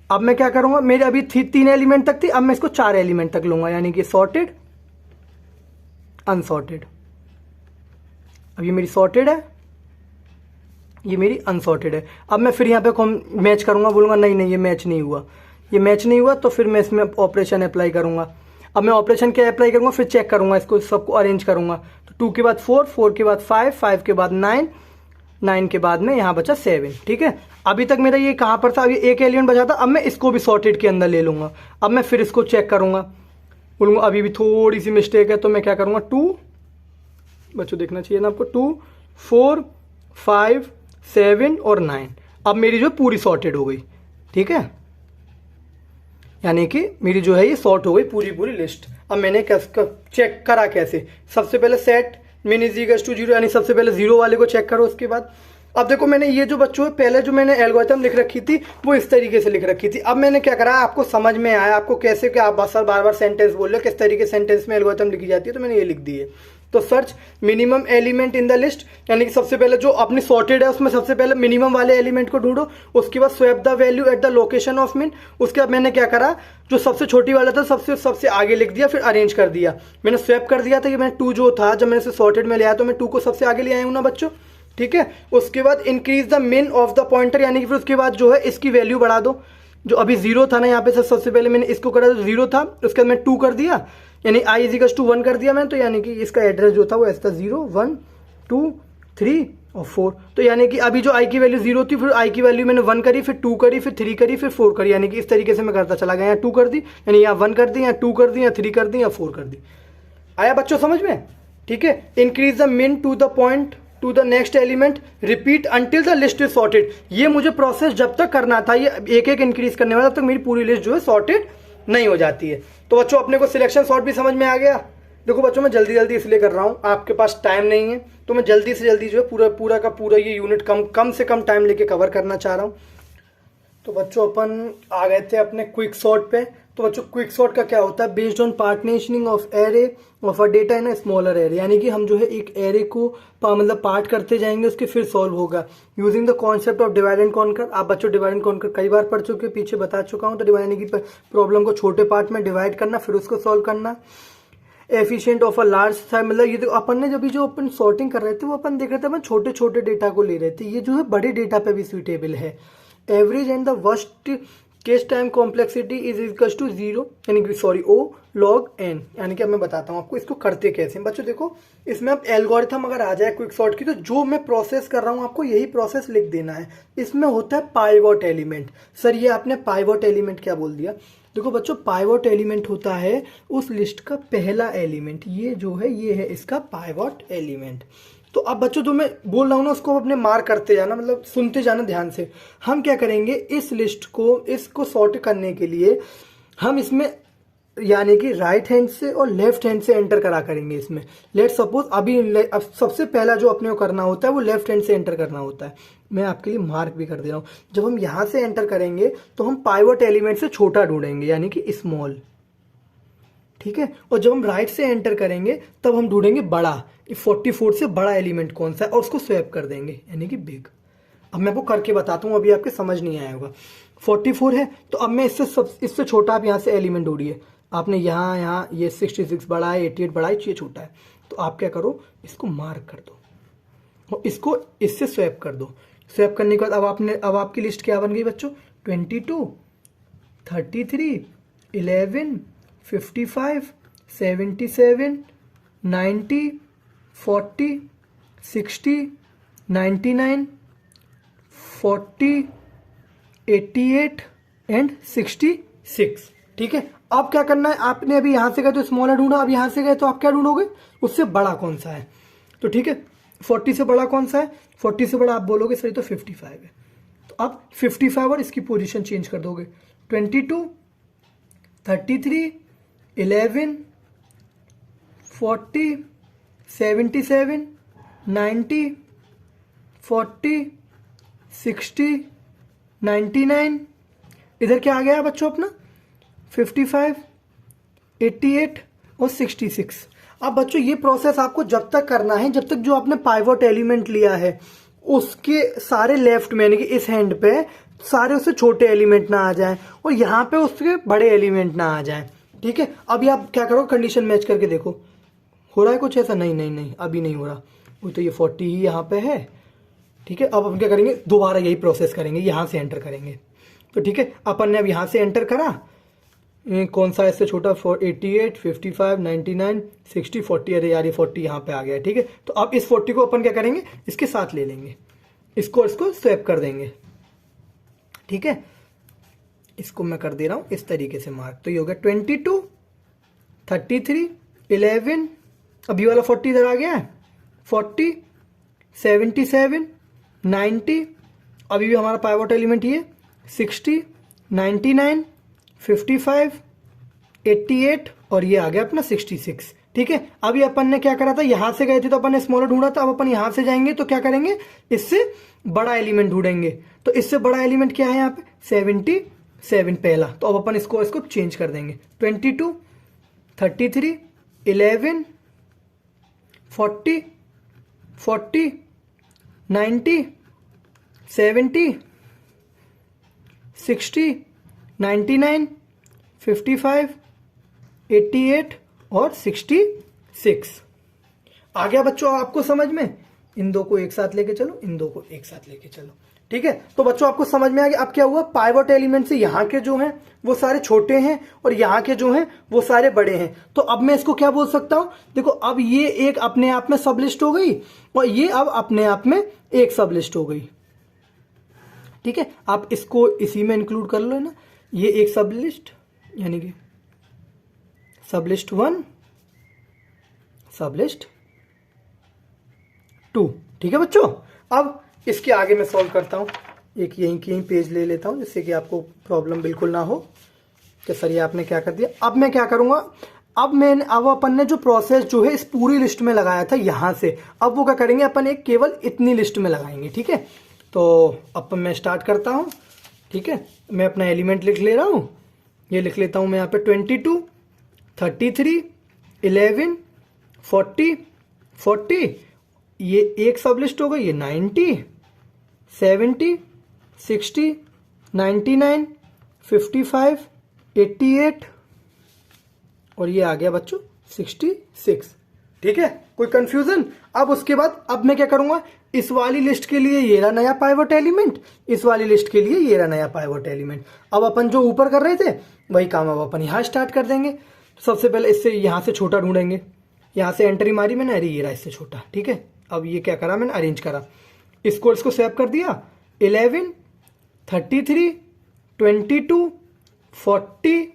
अब मैं क्या करूंगा, मेरे अभी 3 एलिमेंट तक थी, अब मैं इसको 4 एलिमेंट तक लूंगा, यानी कि सॉर्टेड अनसॉर्टेड। अब ये मेरी सॉर्टेड है, ये मेरी अनसॉर्टेड है। अब मैं फिर यहाँ पे मैच करूंगा, बोलूंगा नहीं नहीं ये मैच नहीं हुआ, ये मैच नहीं हुआ, तो फिर मैं इसमें ऑपरेशन अप्लाई करूंगा। अब मैं ऑपरेशन क्या अप्लाई करूंगा, फिर चेक करूंगा, इसको सबको अरेंज करूंगा। तो 2 के बाद 4, 4 के बाद 5, 5 के बाद 9, 9 के बाद में यहाँ बचा 7। ठीक है, अभी तक मेरा ये कहाँ पर था, अभी 1 एलिमेंट बचा था। अब मैं इसको भी सॉर्टेड के अंदर ले लूंगा। अब मैं फिर इसको चेक करूंगा, बोलूंगा अभी भी थोड़ी सी मिस्टेक है, तो मैं क्या करूंगा, 2, बच्चों देखना चाहिए ना आपको, 2 4 5 7 और 9। अब मेरी जो पूरी सॉर्टेड हो गई। ठीक है, यानी कि मेरी जो है ये सॉर्ट हो गई पूरी लिस्ट। अब मैंने चेक करा कैसे, सबसे पहले set min is equal to 0, यानी सबसे पहले 0 वाले को चेक करो। उसके बाद अब देखो, मैंने ये जो बच्चों है, पहले जो मैंने एल्गोरिथम लिख रखी थी वो इस तरीके से लिख रखी थी। अब मैंने क्या करा, आपको समझ में आया आपको कैसे, क्या आप सर बार बार सेंटेंस बोल रहे हो, किस तरीके सेंटेंस में एल्गोरिथम लिखी जाती है, तो मैंने ये लिख दी है। तो search minimum element in the list, यानी कि सबसे पहले जो अपनी सॉर्टेड है उसमें सबसे पहले मिनिमम वाले एलिमेंट को ढूंढो। उसके बाद swap the value at the location of मिन। उसके बाद मैंने क्या करा, जो सबसे छोटी वाला था सबसे आगे लिख दिया, फिर अरेंज कर दिया। मैंने स्वैप कर दिया था कि मैंने 2 जो था, जब मैंने इसे सॉर्टेड में ले आया तो मैं 2 को सबसे आगे ले आया हूं ना बच्चों। ठीक है, उसके बाद इंक्रीज द मिन ऑफ द पॉइंटर, यानी कि फिर उसके बाद जो है इसकी वैल्यू बढ़ा दो। जो अभी 0 था ना यहाँ पे, सबसे पहले मैंने इसको करा तो 0 था, उसके बाद मैं 2 कर दिया, यानी i इज इक्वल टू 1 कर दिया मैंने। तो यानी कि इसका एड्रेस जो था वो ऐसा था 0 1 2 3 और 4। तो यानी कि अभी जो i की वैल्यू 0 थी, फिर i की वैल्यू मैंने 1 करी, फिर 2 करी, फिर 3 करी, फिर 4 करी, यानी कि इस तरीके से मैं करता चला गया। यहाँ 2 कर दी, यानी यहाँ 1 कर दी, यहाँ 2 कर दी, यहाँ 3 कर दी, यहाँ 4 कर दी। आया बच्चों समझ में? ठीक है, increase the min to the point to the next element, repeat until the list is sorted. ये मुझे प्रोसेस जब तक करना था, ये एक इंक्रीज करने वाला, तब तक मेरी पूरी लिस्ट जो है सॉर्टेड नहीं हो जाती है। तो बच्चों अपने को सिलेक्शन सॉर्ट भी समझ में आ गया। देखो बच्चों, मैं जल्दी इसलिए कर रहा हूँ, आपके पास टाइम नहीं है, तो मैं जल्दी से जल्दी जो है पूरा का पूरा ये यूनिट कम से कम टाइम लेके कवर करना चाह रहा हूँ। तो बच्चों अपन आ गए थे अपने क्विक सॉर्ट पे। तो बच्चों क्विक सॉर्ट का क्या होता है, based on partitioning of array of a data in a smaller array, यानी कि हम जो है एक एरे को मतलब पार्ट करते जाएंगे, उसके फिर सॉल्व होगा using the concept of divide and conquer. आप बच्चों डिवाइड एंड कॉन्कर कई बार पढ़ चुके, पीछे बता चुका हूँ। तो डिवाइड की प्रॉब्लम को छोटे पार्ट में डिवाइड करना, फिर उसको सॉल्व करना। Efficient of a large size, मतलब ये तो अपन ने जो अपन सॉर्टिंग कर रहे थे वो अपन देख रहे थे, अपन छोटे छोटे डेटा को ले रहे थे, ये जो है बड़े डेटा पे भी सुटेबल है। Average and the worst case time complexity is equal to 0 यानी कि सॉरी O log n, यानी कि अब मैं बताता हूँ आपको इसको करते कैसे। बच्चों देखो, इसमें अब एल्गोरिथम अगर आ जाए क्विक सॉर्ट की, तो जो मैं प्रोसेस कर रहा हूँ आपको यही प्रोसेस लिख देना है। इसमें होता है पाइवोट एलिमेंट। सर ये आपने पाइवोट एलिमेंट क्या बोल दिया? देखो बच्चों, पाइवोट एलिमेंट होता है उस लिस्ट का पहला एलिमेंट। ये जो है ये है इसका पाइवोट एलिमेंट। तो अब बच्चों जो मैं बोल रहा हूँ ना उसको अपने मार्क करते जाना, मतलब सुनते जाना ध्यान से। हम क्या करेंगे, इस लिस्ट को इसको सॉर्ट करने के लिए हम इसमें यानी कि राइट हैंड से और लेफ्ट हैंड से एंटर करा करेंगे इसमें। लेट सपोज अभी अब सबसे पहला जो अपने को करना होता है वो लेफ्ट हैंड से एंटर करना होता है। मैं आपके लिए मार्क भी कर दे रहा हूँ। जब हम यहाँ से एंटर करेंगे तो हम पाइवोट एलिमेंट से छोटा ढूंढेंगे यानी कि स्मॉल, ठीक है। और जब हम राइट से एंटर करेंगे तब हम ढूंढेंगे बड़ा, 44 से बड़ा एलिमेंट कौन सा है, और उसको स्वैप कर देंगे यानी कि बिग। अब मैं आपको करके बताता हूँ, अभी आपके समझ नहीं आया होगा। 44 है तो अब मैं इससे छोटा आप यहाँ से एलिमेंट ढूंढिए। आपने यहाँ ये 66 बड़ा है, 88 बड़ा है, ये छोटा है। तो आप क्या करो, इसको मार्क कर दो और इसको इससे स्वैप कर दो। स्वैप करने के बाद अब आपकी लिस्ट क्या बन गई बच्चों? 22, 33, 11, 55, 77, 90, 40, 60, 99, 40, 88 एंड 66, ठीक है। अब क्या करना है, आपने अभी यहां से गए तो स्मॉलर ढूंढा, अब यहां से गए तो आप क्या ढूंढोगे, उससे बड़ा कौन सा है। तो ठीक है, 40 से बड़ा कौन सा है? 40 से बड़ा आप बोलोगे सही तो 55 है। तो अब 55 और इसकी पोजीशन चेंज कर दोगे। 22, 33, 11, 40, 77, 90, 40, 60, 99, इधर क्या आ गया बच्चों अपना 55, 88 और 66। अब बच्चों ये प्रोसेस आपको जब तक करना है जब तक जो आपने पाइवोट एलिमेंट लिया है उसके सारे लेफ्ट में यानी कि इस हैंड पे सारे उससे छोटे एलिमेंट ना आ जाएं और यहाँ पे उसके बड़े एलिमेंट ना आ जाएं, ठीक है। अभी आप क्या करो, कंडीशन मैच करके देखो हो रहा है कुछ ऐसा? नहीं, अभी नहीं हो रहा। वो तो ये 40 ही यहाँ पे है, ठीक है। अब हम क्या करेंगे, दोबारा यही प्रोसेस करेंगे, यहाँ से एंटर करेंगे। तो ठीक है, अपन ने अब यहाँ से एंटर करा, कौन सा इससे छोटा 88, 55, 99, 60, 40, अरे यार ये 40 यहाँ पे आ गया, ठीक है। तो अब इस 40 को अपन क्या करेंगे, इसके साथ ले लेंगे, इसको स्वैप कर देंगे, ठीक है। इसको मैं कर दे रहा हूँ इस तरीके से मार्क। तो ये हो गया 22, 33, 11, अभी वाला 40 इधर आ गया है, 40, 77, 90, अभी भी हमारा पाइवोट एलिमेंट ये 60, 99, 55, 88 और ये आ गया अपना 66, ठीक है। अभी अपन ने क्या करा था, यहां से गए थे तो अपन ने स्मॉलर ढूंढा था। अब अपन यहां से जाएंगे तो क्या करेंगे, इससे बड़ा एलिमेंट ढूंढेंगे। तो इससे बड़ा एलिमेंट क्या है यहाँ पे 77 पहला। तो अब अपन इसको चेंज कर देंगे 22, 33, 11, 40, 40, 90, 70, 60, 99, 55, 88 और 66 आ गया बच्चों आपको समझ में। इन दो को एक साथ लेके चलो, इन दो को एक साथ लेके चलो, ठीक है। तो बच्चों आपको समझ में आ गया। अब क्या हुआ, पाइवोट एलिमेंट से यहाँ के जो हैं वो सारे छोटे हैं और यहाँ के जो हैं वो सारे बड़े हैं। तो अब मैं इसको क्या बोल सकता हूं, देखो अब ये एक अपने आप में सब लिस्ट हो गई और ये अब अपने आप में एक सब लिस्ट हो गई, ठीक है। आप इसको इसी में इंक्लूड कर लो ना, ये एक सब लिस्ट यानी कि सब लिस्ट 1, सब लिस्ट 2, ठीक है बच्चों। अब इसके आगे मैं सॉल्व करता हूं, एक यहीं पेज ले लेता हूं जिससे कि आपको प्रॉब्लम बिल्कुल ना हो कि सर ये आपने क्या कर दिया। अब मैं क्या करूंगा, अब अपन ने जो प्रोसेस जो है इस पूरी लिस्ट में लगाया था यहां से, अब वो क्या करेंगे, अपन एक केवल इतनी लिस्ट में लगाएंगे, ठीक है। तो अब मैं स्टार्ट करता हूं, ठीक है। मैं अपना एलिमेंट लिख ले रहा हूं, ये लिख लेता हूं मैं यहाँ पे 22, 33, 11, 40, 40, ये एक सब लिस्ट हो गई, ये 90, 70, 60, 99, 55, 88 और ये आ गया बच्चों 66, ठीक है, कोई कंफ्यूजन? अब उसके बाद अब मैं क्या करूंगा, इस वाली लिस्ट के लिए ये रहा नया पाइवट एलिमेंट, इस वाली लिस्ट के लिए ये रहा नया पाइवट एलिमेंट। अब अपन जो ऊपर कर रहे थे वही काम अब अपन यहाँ स्टार्ट कर देंगे। तो सबसे पहले इससे यहाँ से छोटा ढूंढेंगे, यहाँ से एंट्री मारी मैंने, अरे ये रहा इससे छोटा। ठीक है, अब ये क्या करा मैंने, अरेंज करा, इसको स्वैप कर दिया, 11, 33, 22, 40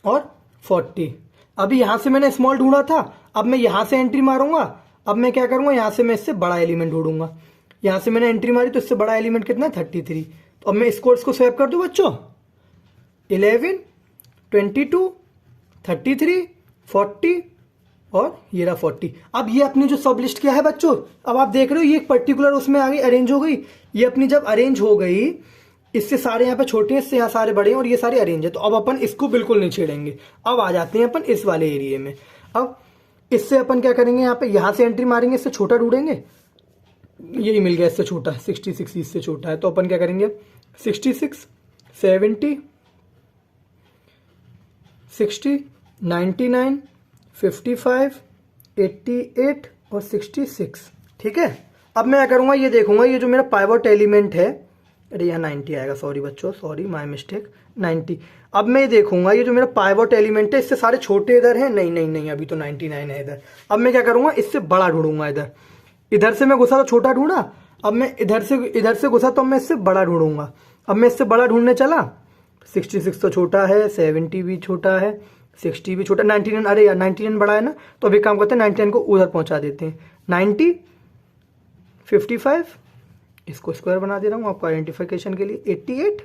और 40। अभी यहां से मैंने स्मॉल ढूंढा था, अब मैं यहां से एंट्री मारूंगा। अब मैं क्या करूंगा, यहां से मैं इससे बड़ा एलिमेंट ढूंढूंगा। यहां से मैंने एंट्री मारी तो इससे बड़ा एलिमेंट कितना है, 33। तो अब मैं इसको स्वैप कर दूं बच्चों, 11, 22, 33, 40 और ये रहा 40। अब ये अपनी जो सब लिस्ट क्या है बच्चों, अब आप देख रहे हो ये एक पर्टिकुलर उसमें आ गई, अरेंज हो गई। ये अपनी जब अरेंज हो गई, इससे सारे यहाँ पे छोटे हैं, इससे यहाँ सारे बड़े हैं और ये सारे अरेंज है, तो अब अपन इसको बिल्कुल नहीं छेड़ेंगे। अब आ जाते हैं अपन इस वाले एरिया में। अब इससे अपन क्या करेंगे, यहाँ पे यहाँ से एंट्री मारेंगे, इससे छोटा ढूंढेंगे, यही मिल गया इससे छोटा, 66 इससे छोटा है। तो अपन क्या करेंगे, 66, 70, 60, 99, 55, 88 और 66। ठीक है, अब मैं क्या करूंगा, ये देखूंगा ये जो मेरा पाइवट एलिमेंट है, अरे यहाँ 90 आएगा, सॉरी बच्चों, सॉरी माय मिस्टेक, 90। अब मैं देखूंगा ये जो मेरा पाइवट एलिमेंट है, इससे सारे छोटे इधर हैं, नहीं नहीं नहीं, अभी तो 99 है इधर। अब मैं क्या करूंगा, इससे बड़ा ढूंढूंगा। इधर से मैं घुसा तो छोटा ढूंढा, अब मैं इधर से घुसा तो मैं इससे बड़ा ढूंढूंगा। अब मैं इससे बड़ा ढूंढने चला, 66 तो छोटा है, 70 भी छोटा है, 60 भी छोटा, 99, अरे यार 99 बड़ा है ना, तो अभी काम करते हैं 99 को उधर पहुंचा देते हैं। 90, 55, इसको स्क्वायर बना दे रहा हूँ आपको आइडेंटिफिकेशन के लिए, 88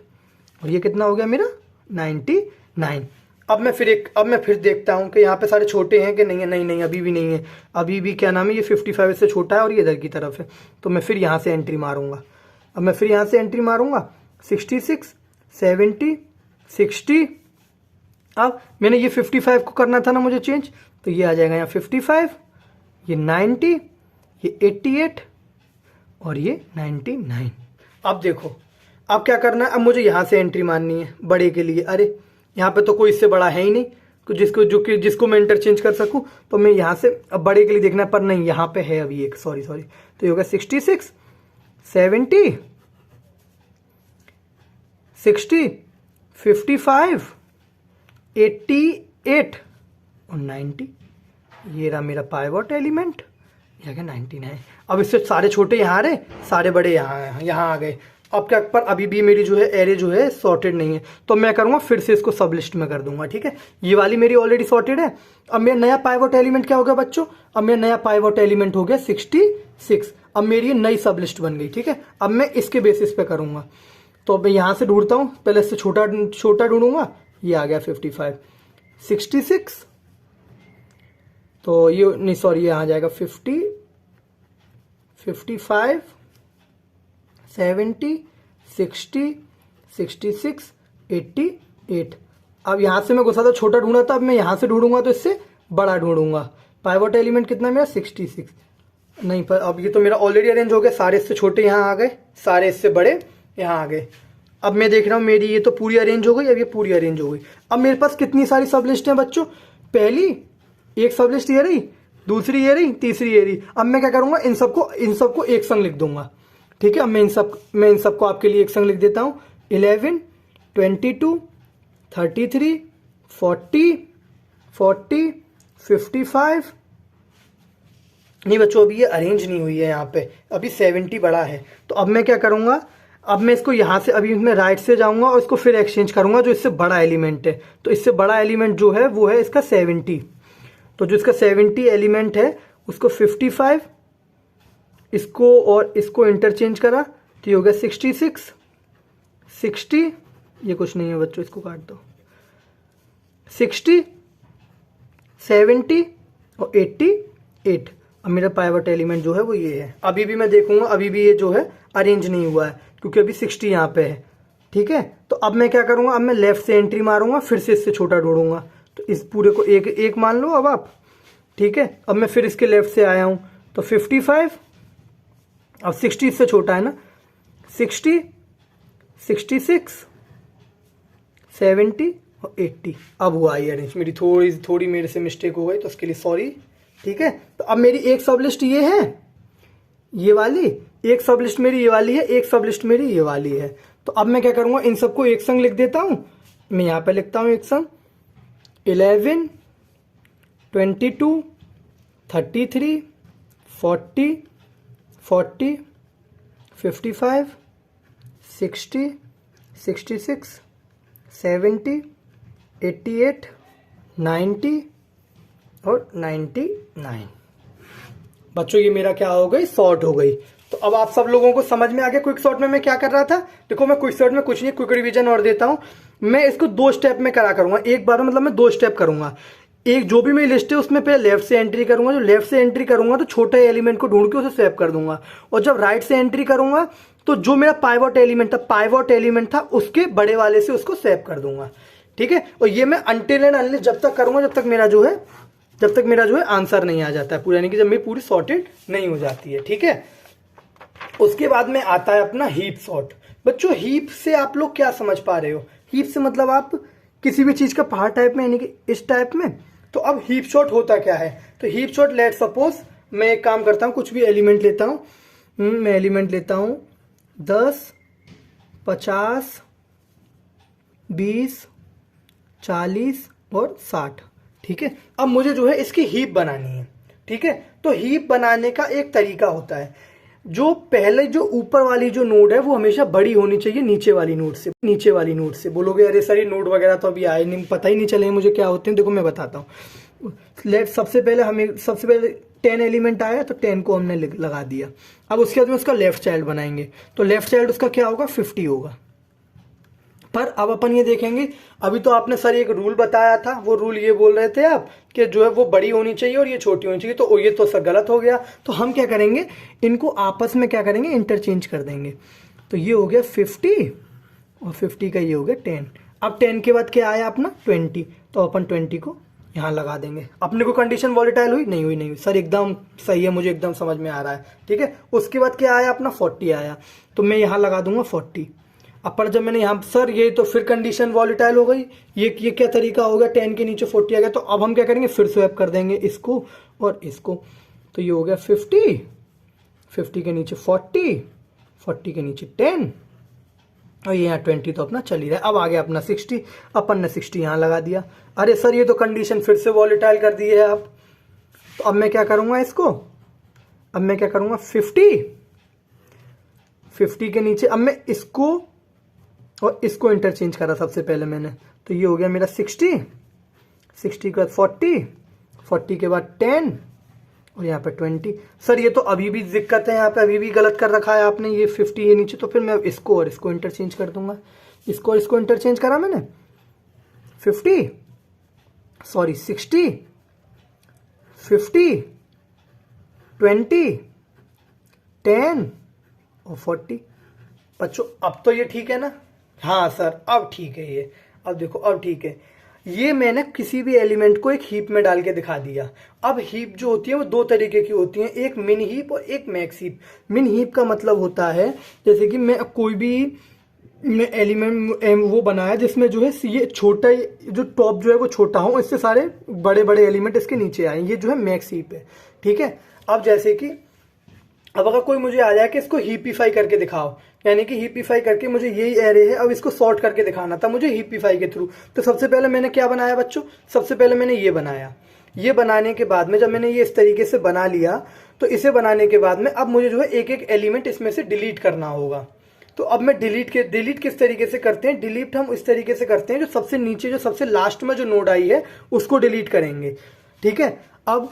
और ये कितना हो गया मेरा, 99। अब मैं फिर देखता हूँ कि यहाँ पे सारे छोटे हैं कि नहीं है, नहीं नहीं अभी भी नहीं है, अभी भी क्या नाम है, ये 55 से छोटा है और ये इधर की तरफ है। तो मैं फिर यहाँ से एंट्री मारूंगा। अब मैं फिर यहाँ से एंट्री मारूंगा, 66, 70, 60। अब मैंने ये 55 को करना था ना मुझे चेंज, तो ये आ जाएगा यहाँ 55, ये 90, ये 88 और ये 99। अब देखो, अब क्या करना है, अब मुझे यहाँ से एंट्री मारनी है बड़े के लिए। अरे यहाँ पे तो कोई इससे बड़ा है ही नहीं जिसको मैं इंटरचेंज कर सकूं, तो मैं यहाँ से अब बड़े के लिए देखना है, पर नहीं यहाँ पे है अभी एक, सॉरी। तो ये होगा 66, 70, 60, 55, 88 और 90। ये रहा मेरा पाइवट एलिमेंट, यह क्या 99। अब इससे सारे छोटे यहाँ आ रहे, सारे बड़े यहाँ आ गए। अब क्या, पर अभी भी मेरी जो है एरे जो है सॉर्टेड नहीं है, तो मैं करूँगा फिर से इसको सब लिस्ट में कर दूंगा। ठीक है, ये वाली मेरी ऑलरेडी सॉर्टेड है। अब मेरा नया पाइवट एलिमेंट क्या हो गया बच्चों, अब मेरा नया पाइवट एलिमेंट हो गया 66। अब मेरी नई सब लिस्ट बन गई। ठीक है, अब मैं इसके बेसिस पे करूँगा। तो मैं यहाँ से ढूंढता हूँ, पहले इससे छोटा ढूंढूंगा, ये आ गया 55, 66, तो ये नहीं सॉरी, ये आ जाएगा 50, 55, 70, 60, 66, 88। अब यहां से मैं घुसा था, छोटा ढूंढा था, अब मैं यहां से ढूंढूंगा तो इससे बड़ा ढूंढूंगा। पाइवट एलिमेंट कितना मेरा, 66। नहीं, पर अब ये तो मेरा ऑलरेडी अरेंज हो गया, सारे इससे छोटे यहाँ आ गए, सारे इससे बड़े यहाँ आ गए। अब मैं देख रहा हूँ मेरी ये तो पूरी अरेंज हो गई, अब ये पूरी अरेंज हो गई। अब मेरे पास कितनी सारी सब लिस्ट है बच्चों, पहली एक सब लिस्ट ये रही, दूसरी ये रही, तीसरी ये रही। अब मैं क्या करूंगा, इन सबको एक संग लिख दूंगा। ठीक है, अब मैं इन सबको आपके लिए एक संग लिख देता हूँ, 11, 22, 33, 40, 55। नहीं बच्चों, अभी ये अरेंज नहीं हुई है, यहाँ पे अभी 70 बड़ा है। तो अब मैं क्या करूंगा, अब मैं इसको यहाँ से अभी मैं राइट से जाऊंगा और इसको फिर एक्सचेंज करूंगा जो इससे बड़ा एलिमेंट है। तो इससे बड़ा एलिमेंट जो है वो है इसका 70। तो जो इसका 70 एलिमेंट है उसको 55, इसको और इसको इंटरचेंज करा तो ये हो गया 66, 60, ये कुछ नहीं है बच्चों, इसको काट दो, 60, 70 और 88। अब मेरा पाइवट एलिमेंट जो है वो ये है। अभी भी मैं देखूंगा, अभी भी ये जो है अरेंज नहीं हुआ है क्योंकि अभी 60 यहाँ पे है। ठीक है, तो अब मैं क्या करूंगा, अब मैं लेफ्ट से एंट्री मारूंगा, फिर से इससे छोटा ढूंढूंगा। तो इस पूरे को एक मान लो अब आप। ठीक है, अब मैं फिर इसके लेफ्ट से आया हूं तो 55, अब 60 इससे छोटा है ना, 60, 66, 70 और 80। अब हुआ ये अरेंज। मेरी थोड़ी मेरे से मिस्टेक हो गई तो उसके लिए सॉरी। ठीक है। तो अब मेरी एक सब लिस्ट ये है, ये वाली, एक सब लिस्ट मेरी ये वाली है, एक सब लिस्ट मेरी ये वाली है। तो अब मैं क्या करूंगा, इन सबको एक संग लिख देता हूं। मैं यहां पे लिखता हूं एक संग 11, 22, 33, 40, 40, 55, 60, 66, 70, 88, 90 और 99। बच्चों ये मेरा क्या हो गई, सॉर्ट हो गई। तो अब आप सब लोगों को समझ में आ गया क्विक सॉर्ट में मैं क्या कर रहा था। देखो मैं क्विक सॉर्ट में कुछ नहीं, क्विक रिवीजन और देता हूं। मैं इसको 2 स्टेप में करा करूंगा, एक बार मतलब मैं 2 स्टेप करूंगा। एक जो भी मेरी लिस्ट है उसमें पहले लेफ्ट से एंट्री करूंगा, जो लेफ्ट से एंट्री करूंगा तो छोटे एलिमेंट को ढूंढ के उसे स्वैप कर दूंगा। और जब राइट से एंट्री करूंगा तो जो मेरा पाइवट एलिमेंट था उसके बड़े वाले से उसको स्वैप कर दूंगा। ठीक है। और ये मैं अनटिल एंड अनलेस जब तक करूंगा जब तक मेरा जो है आंसर नहीं आ जाता है पूरा, यानी कि जब मेरी पूरी सॉर्टेड नहीं हो जाती है। ठीक है। उसके बाद में आता है अपना हीप सॉर्ट। बच्चों हीप से आप लोग क्या समझ पा रहे हो, हीप से मतलब आप किसी भी चीज का पहाड़ टाइप में, यानी कि इस टाइप में। तो अब हीप सॉर्ट होता क्या है, तो हीप सॉर्ट लेट सपोज मैं एक काम करता हूं, कुछ भी एलिमेंट लेता हूं, मैं एलिमेंट लेता हूं 10, 50, 20, 40 और 60। ठीक है। अब मुझे जो है इसकी हीप बनानी है। ठीक है। तो हीप बनाने का एक तरीका होता है, जो पहले जो ऊपर वाली जो नोड है वो हमेशा बड़ी होनी चाहिए नीचे वाली नोड से। बोलोगे अरे सर ये नोड वगैरह तो अभी आए नहीं, पता ही नहीं चले मुझे क्या होते हैं। देखो मैं बताता हूँ। सबसे पहले 10 एलिमेंट आया तो 10 को हमने लगा दिया। अब उसके बाद में उसका लेफ्ट चाइल्ड बनाएंगे, तो लेफ्ट चाइल्ड उसका क्या होगा, 50 होगा। पर अब अपन ये देखेंगे, अभी तो आपने सर एक रूल बताया था, वो रूल ये बोल रहे थे आप कि जो है वो बड़ी होनी चाहिए और ये छोटी होनी चाहिए, तो ये तो सर गलत हो गया। तो हम क्या करेंगे, इनको आपस में क्या करेंगे, इंटरचेंज कर देंगे। तो ये हो गया 50 और 50 का ये हो गया 10। अब 10 के बाद क्या आया अपना 20, तो अपन 20 को यहाँ लगा देंगे। अपने को कंडीशन वॉलेटाइल हुई नहीं हुई सर एकदम सही है, मुझे एकदम समझ में आ रहा है। ठीक है। उसके बाद क्या आया अपना 40 आया, तो मैं यहाँ लगा दूंगा 40। अब पर जब मैंने यहाँ सर ये तो फिर कंडीशन वॉलेटाइल हो गई, ये क्या तरीका हो गया, 10 के नीचे 40 आ गया। तो अब हम क्या करेंगे, फिर स्वैप कर देंगे इसको और इसको। तो ये हो गया 50, 50 के नीचे 40, 40 के नीचे 10 और ये यहाँ 20 तो अपना चल ही रहा है। अब आ गया अपना 60, अपन ने 60 यहाँ लगा दिया। अरे सर ये तो कंडीशन फिर से वॉलेटाइल कर दी है आप। तो अब मैं क्या करूंगा इसको, अब मैं क्या करूंगा 50 के नीचे अब मैं इसको और इसको इंटरचेंज करा सबसे पहले मैंने, तो ये हो गया मेरा 60, 60 के बाद 40, 40 के बाद 10 और यहाँ पे 20। सर ये तो अभी भी दिक्कत है, यहाँ पे अभी भी गलत कर रखा है आपने, ये 50 ये नीचे। तो फिर मैं इसको और इसको इंटरचेंज कर दूंगा, इसको और इसको इंटरचेंज करा मैंने 60, 50, 20, 10 और 40। बच्चों अब तो ये ठीक है ना, हाँ सर अब ठीक है ये, अब देखो अब ठीक है। ये मैंने किसी भी एलिमेंट को एक हीप में डाल के दिखा दिया। अब हीप जो होती है वो 2 तरीके की होती है, एक मिन हीप और एक मैक्स हीप। मिन हीप का मतलब होता है जैसे कि मैं कोई भी एलिमेंट वो बनाया जिसमें जो है ये छोटा, जो टॉप जो है वो छोटा हो, इससे सारे बड़े बड़े एलिमेंट इसके नीचे आए, ये जो है मैक्स हीप है। ठीक है। अब जैसे कि अब अगर कोई मुझे आ जाए कि इसको हीपीफाई करके दिखाओ, यानी कि हीपीफाई करके मुझे यही एरे है, अब इसको सॉर्ट करके दिखाना था मुझे हीपीफाई के थ्रू। तो सबसे पहले मैंने क्या बनाया बच्चों, सबसे पहले मैंने ये बनाया। ये बनाने के बाद में जब मैंने ये इस तरीके से बना लिया, तो इसे बनाने के बाद में अब मुझे जो है एक एक एलिमेंट इसमें से डिलीट करना होगा। तो अब मैं डिलीट किस तरीके से करते हैं, डिलीट हम इस तरीके से करते हैं, जो सबसे नीचे जो सबसे लास्ट में जो नोड आई है उसको डिलीट करेंगे। ठीक है। अब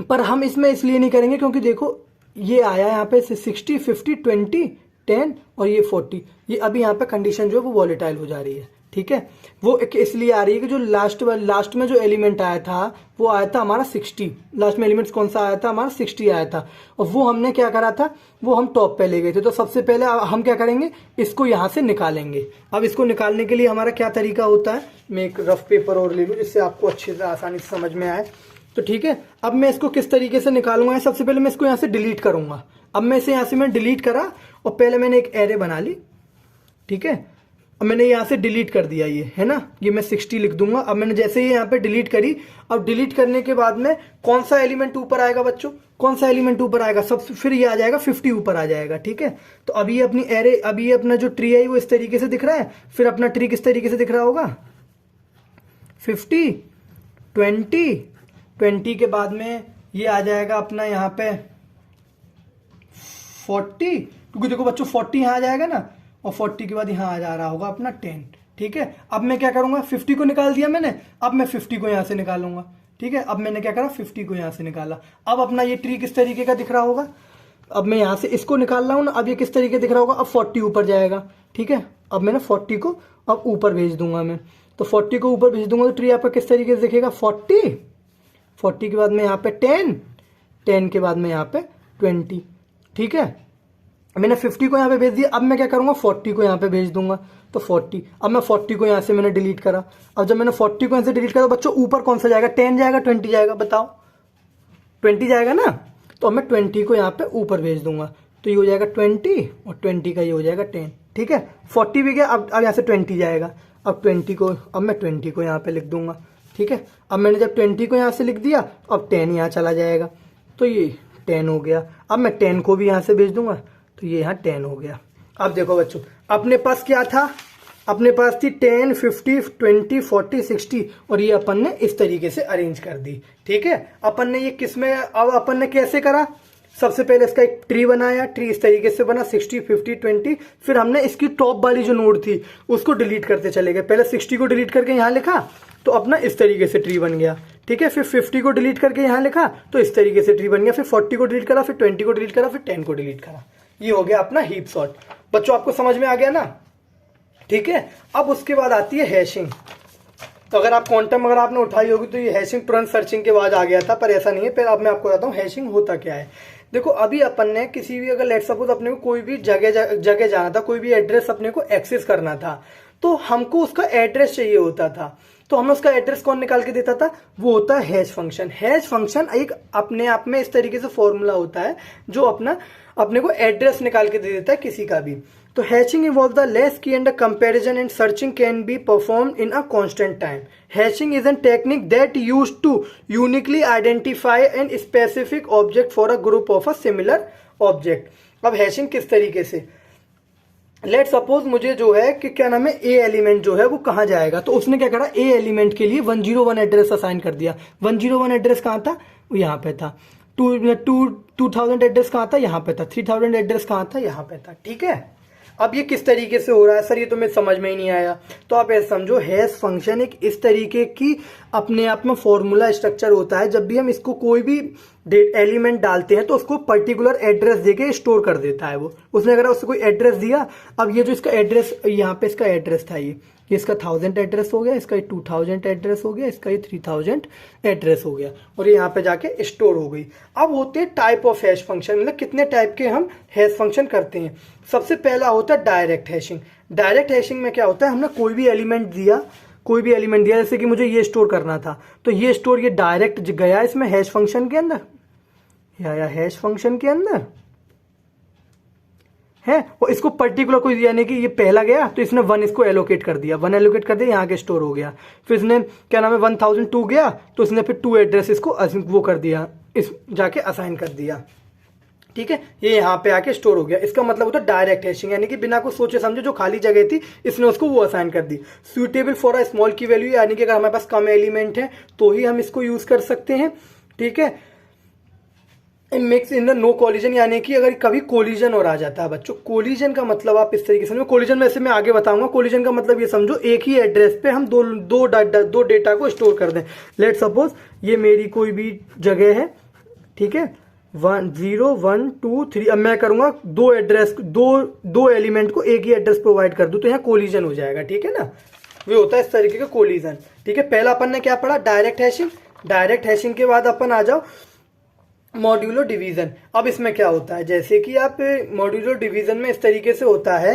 पर हम इसमें इसलिए नहीं करेंगे क्योंकि देखो ये आया यहाँ पे 60, 50, 20, 10 और ये 40, ये अभी यहाँ पे कंडीशन जो है वो वॉलेटाइल हो जा रही है। ठीक है। वो इसलिए आ रही है कि जो लास्ट में जो एलिमेंट आया था वो आया था हमारा 60, लास्ट में एलिमेंट कौन सा आया था हमारा 60 आया था, और वो हमने क्या करा था, वो हम टॉप पे ले गए थे। तो सबसे पहले हम क्या करेंगे, इसको यहाँ से निकालेंगे। अब इसको निकालने के लिए हमारा क्या तरीका होता है, मैं एक रफ पेपर और ले लूँ जिससे आपको अच्छे से आसानी से समझ में आए। तो ठीक है। अब मैं इसको किस तरीके से निकालूंगा, सबसे पहले मैं इसको यहाँ से डिलीट करूंगा। अब मैं इसे यहाँ से मैं डिलीट करा और पहले मैंने एक एरे बना ली। ठीक है। अब मैंने यहाँ से डिलीट कर दिया ये, है ना, ये मैं 60 लिख दूंगा। अब मैंने जैसे ही यहाँ पे डिलीट करी, अब डिलीट करने के बाद में कौन सा एलिमेंट ऊपर आएगा बच्चों, कौन सा एलिमेंट ऊपर आएगा, सबसे फिर ये आ जाएगा 50 ऊपर आ जाएगा, ठीक है। तो अभी अपनी एरे, अभी अपना जो ट्री है वो इस तरीके से दिख रहा है, फिर अपना ट्री किस तरीके से दिख रहा होगा, 50 20 के बाद में ये आ जाएगा अपना यहाँ पे 40, क्योंकि देखो बच्चों 40 यहाँ आ जाएगा ना, और 40 के बाद यहाँ आ जा रहा होगा अपना 10, ठीक है। अब मैं क्या करूंगा, 50 को निकाल दिया मैंने, अब मैं 50 को यहाँ से निकालूंगा, ठीक है। अब मैंने क्या करा, 50 को यहाँ से निकाला। अब अपना ये ट्री किस तरीके का दिख रहा होगा, अब मैं यहाँ से इसको निकाल रहा हूँ ना, अब ये किस तरीके दिख रहा होगा, अब 40 ऊपर जाएगा, ठीक है। अब मैंने 40 को अब ऊपर भेज दूंगा मैं, तो 40 को ऊपर भेज दूंगा तो ट्री आपका किस तरीके से दिखेगा, 40 के बाद में यहाँ पे 10 के बाद में यहाँ पे 20, ठीक है। मैंने 50 को यहाँ पे भेज दिया, अब मैं क्या करूंगा, 40 को यहाँ पे भेज दूंगा, तो 40। अब मैं 40 को यहाँ से मैंने डिलीट करा, अब जब मैंने 40 को यहाँ से डिलीट करा बच्चों ऊपर कौन सा जाएगा, 10 जाएगा 20 जाएगा, बताओ 20 जाएगा ना, तो अब मैं 20 को यहाँ पे ऊपर भेज दूंगा, तो ये हो जाएगा 20 और 20 का ये हो जाएगा 10, ठीक है। 40 भी गया, अब यहाँ से 20 जाएगा, अब 20 को, अब मैं 20 को यहाँ पे लिख दूंगा, ठीक है। अब मैंने जब 20 को यहाँ से लिख दिया, अब 10 यहाँ चला जाएगा, तो ये 10 हो गया। अब मैं 10 को भी यहाँ से भेज दूंगा, तो ये यहाँ 10 हो गया। अब देखो बच्चों अपने पास क्या था, अपने पास थी 10 50 20 40 60, और ये अपन ने इस तरीके से अरेंज कर दी, ठीक है। अपन ने ये किसमें, अब अपन ने कैसे करा, सबसे पहले इसका एक ट्री बनाया, ट्री इस तरीके से बना 60 50 20, फिर हमने इसकी टॉप वाली जो नोड थी उसको डिलीट करते चले गए। पहले 60 को डिलीट करके यहाँ लिखा तो अपना इस तरीके से ट्री बन गया, ठीक है। फिर 50 को डिलीट करके यहाँ लिखा तो इस तरीके से ट्री बन गया, फिर 40 को डिलीट करा, फिर 20 को डिलीट करा, फिर 10 को डिलीट करा, ये हो गया अपना हीप सॉर्ट। बच्चों आपको समझ में आ गया ना, ठीक है। अब उसके बाद आती है हैशिंग। तो अगर आप क्वांटम अगर आपने उठाई होगी तो ये हैशिंग तुरंत सर्चिंग के बाद आ गया था, पर ऐसा नहीं है। फिर अब मैं आपको बताता हूँ हैशिंग होता क्या है। देखो अभी अपन ने किसी भी, अगर लेट सपोज अपने को कोई भी जगह जाना था, कोई भी एड्रेस अपने को एक्सेस करना था, तो हमको उसका एड्रेस चाहिए होता था, तो हमें उसका एड्रेस कौन निकाल के देता था, वो होता है हैश फंक्शन। हैश फंक्शन एक अपने आप में इस तरीके से फॉर्मूला होता है जो अपने को एड्रेस निकाल के दे देता है किसी का भी। तो hashing involve the less key and comparison and searching can be performed in a constant time. Hashing is an technique that used to uniquely identify and specific object for a group of a similar object. अब hashing किस तरीके से, let suppose मुझे जो है कि क्या नाम है, ए एलिमेंट जो है वो कहाँ जाएगा, तो उसने क्या करा, ए एलिमेंट के लिए 101 एड्रेस असाइन कर दिया। 101 एड्रेस कहाँ था, वो यहाँ पे था। 2000 एड्रेस कहाँ था, यहाँ पे था। 3000 एड्रेस कहाँ था, यहाँ पे था, ठीक है। अब ये किस तरीके से हो रहा है सर, ये तो मैं समझ में ही नहीं आया। तो आप ऐसे समझो, हैश फंक्शन एक इस तरीके की अपने आप में फॉर्मूला स्ट्रक्चर होता है, जब भी हम इसको कोई भी एलिमेंट डालते हैं तो उसको पर्टिकुलर एड्रेस देके स्टोर कर देता है वो। उसने अगर उससे कोई एड्रेस दिया, अब ये जो इसका एड्रेस, यहाँ पे इसका एड्रेस था, ये इसका 1000 एड्रेस हो गया, इसका 2000 एड्रेस हो गया, इसका 3000 एड्रेस हो गया, और ये यहाँ पे जाके स्टोर हो गई। अब होते हैं टाइप ऑफ हैश फंक्शन, मतलब कितने टाइप के हम हैश फंक्शन करते हैं। सबसे पहला होता है डायरेक्ट हैशिंग। डायरेक्ट हैशिंग में क्या होता है, हमने कोई भी एलिमेंट दिया, जैसे कि मुझे ये स्टोर करना था, तो ये स्टोर ये डायरेक्ट गया इसमें हैश फंक्शन के अंदर, या हैश फंक्शन के अंदर है, और इसको पर्टिकुलर कोई, यानी कि ये पहला गया तो इसने 1 इसको एलोकेट कर दिया, 1 एलोकेट कर दिया, यहाँ के स्टोर हो गया। फिर इसने क्या नाम है 1002 गया तो इसने फिर 2 एड्रेस इसको वो कर दिया, इस जाके असाइन कर दिया, ठीक है। ये यहाँ पे आके स्टोर हो गया। इसका मतलब होता है डायरेक्ट हैशिंग, यानी कि बिना कुछ सोचे समझे जो खाली जगह थी इसने उसको वो असाइन कर दी। सुटेबल फॉर अ स्मॉल की वैल्यू, यानी कि अगर हमारे पास कम एलिमेंट है तो ही हम इसको यूज कर सकते हैं, ठीक है। Mix in the no collision, यानी कि अगर कभी कोलिजन और आ जाता है बच्चों, कोलिजन का मतलब आप इस तरीके से समझो, कोलिजन में से मैं आगे बताऊंगा। कोलिजन का मतलब ये समझो, एक ही एड्रेस पे हम दो डेटा को स्टोर कर दें। लेट सपोज ये मेरी कोई भी जगह है, ठीक है, 1 0 1 2 3, अब मैं करूंगा दो एड्रेस, दो एलिमेंट को एक ही एड्रेस प्रोवाइड कर दूं, तो यहाँ कोलिजन हो जाएगा, ठीक है ना। वो होता है इस तरीके का कोलिजन, ठीक है। पहला अपन ने क्या पढ़ा, डायरेक्ट हैशिंग। डायरेक्ट हैशिंग के बाद अपन आ जाओ मॉड्यूलो डिवीजन। अब इसमें क्या होता है, जैसे कि आप मॉड्यूलो डिवीजन में इस तरीके से होता है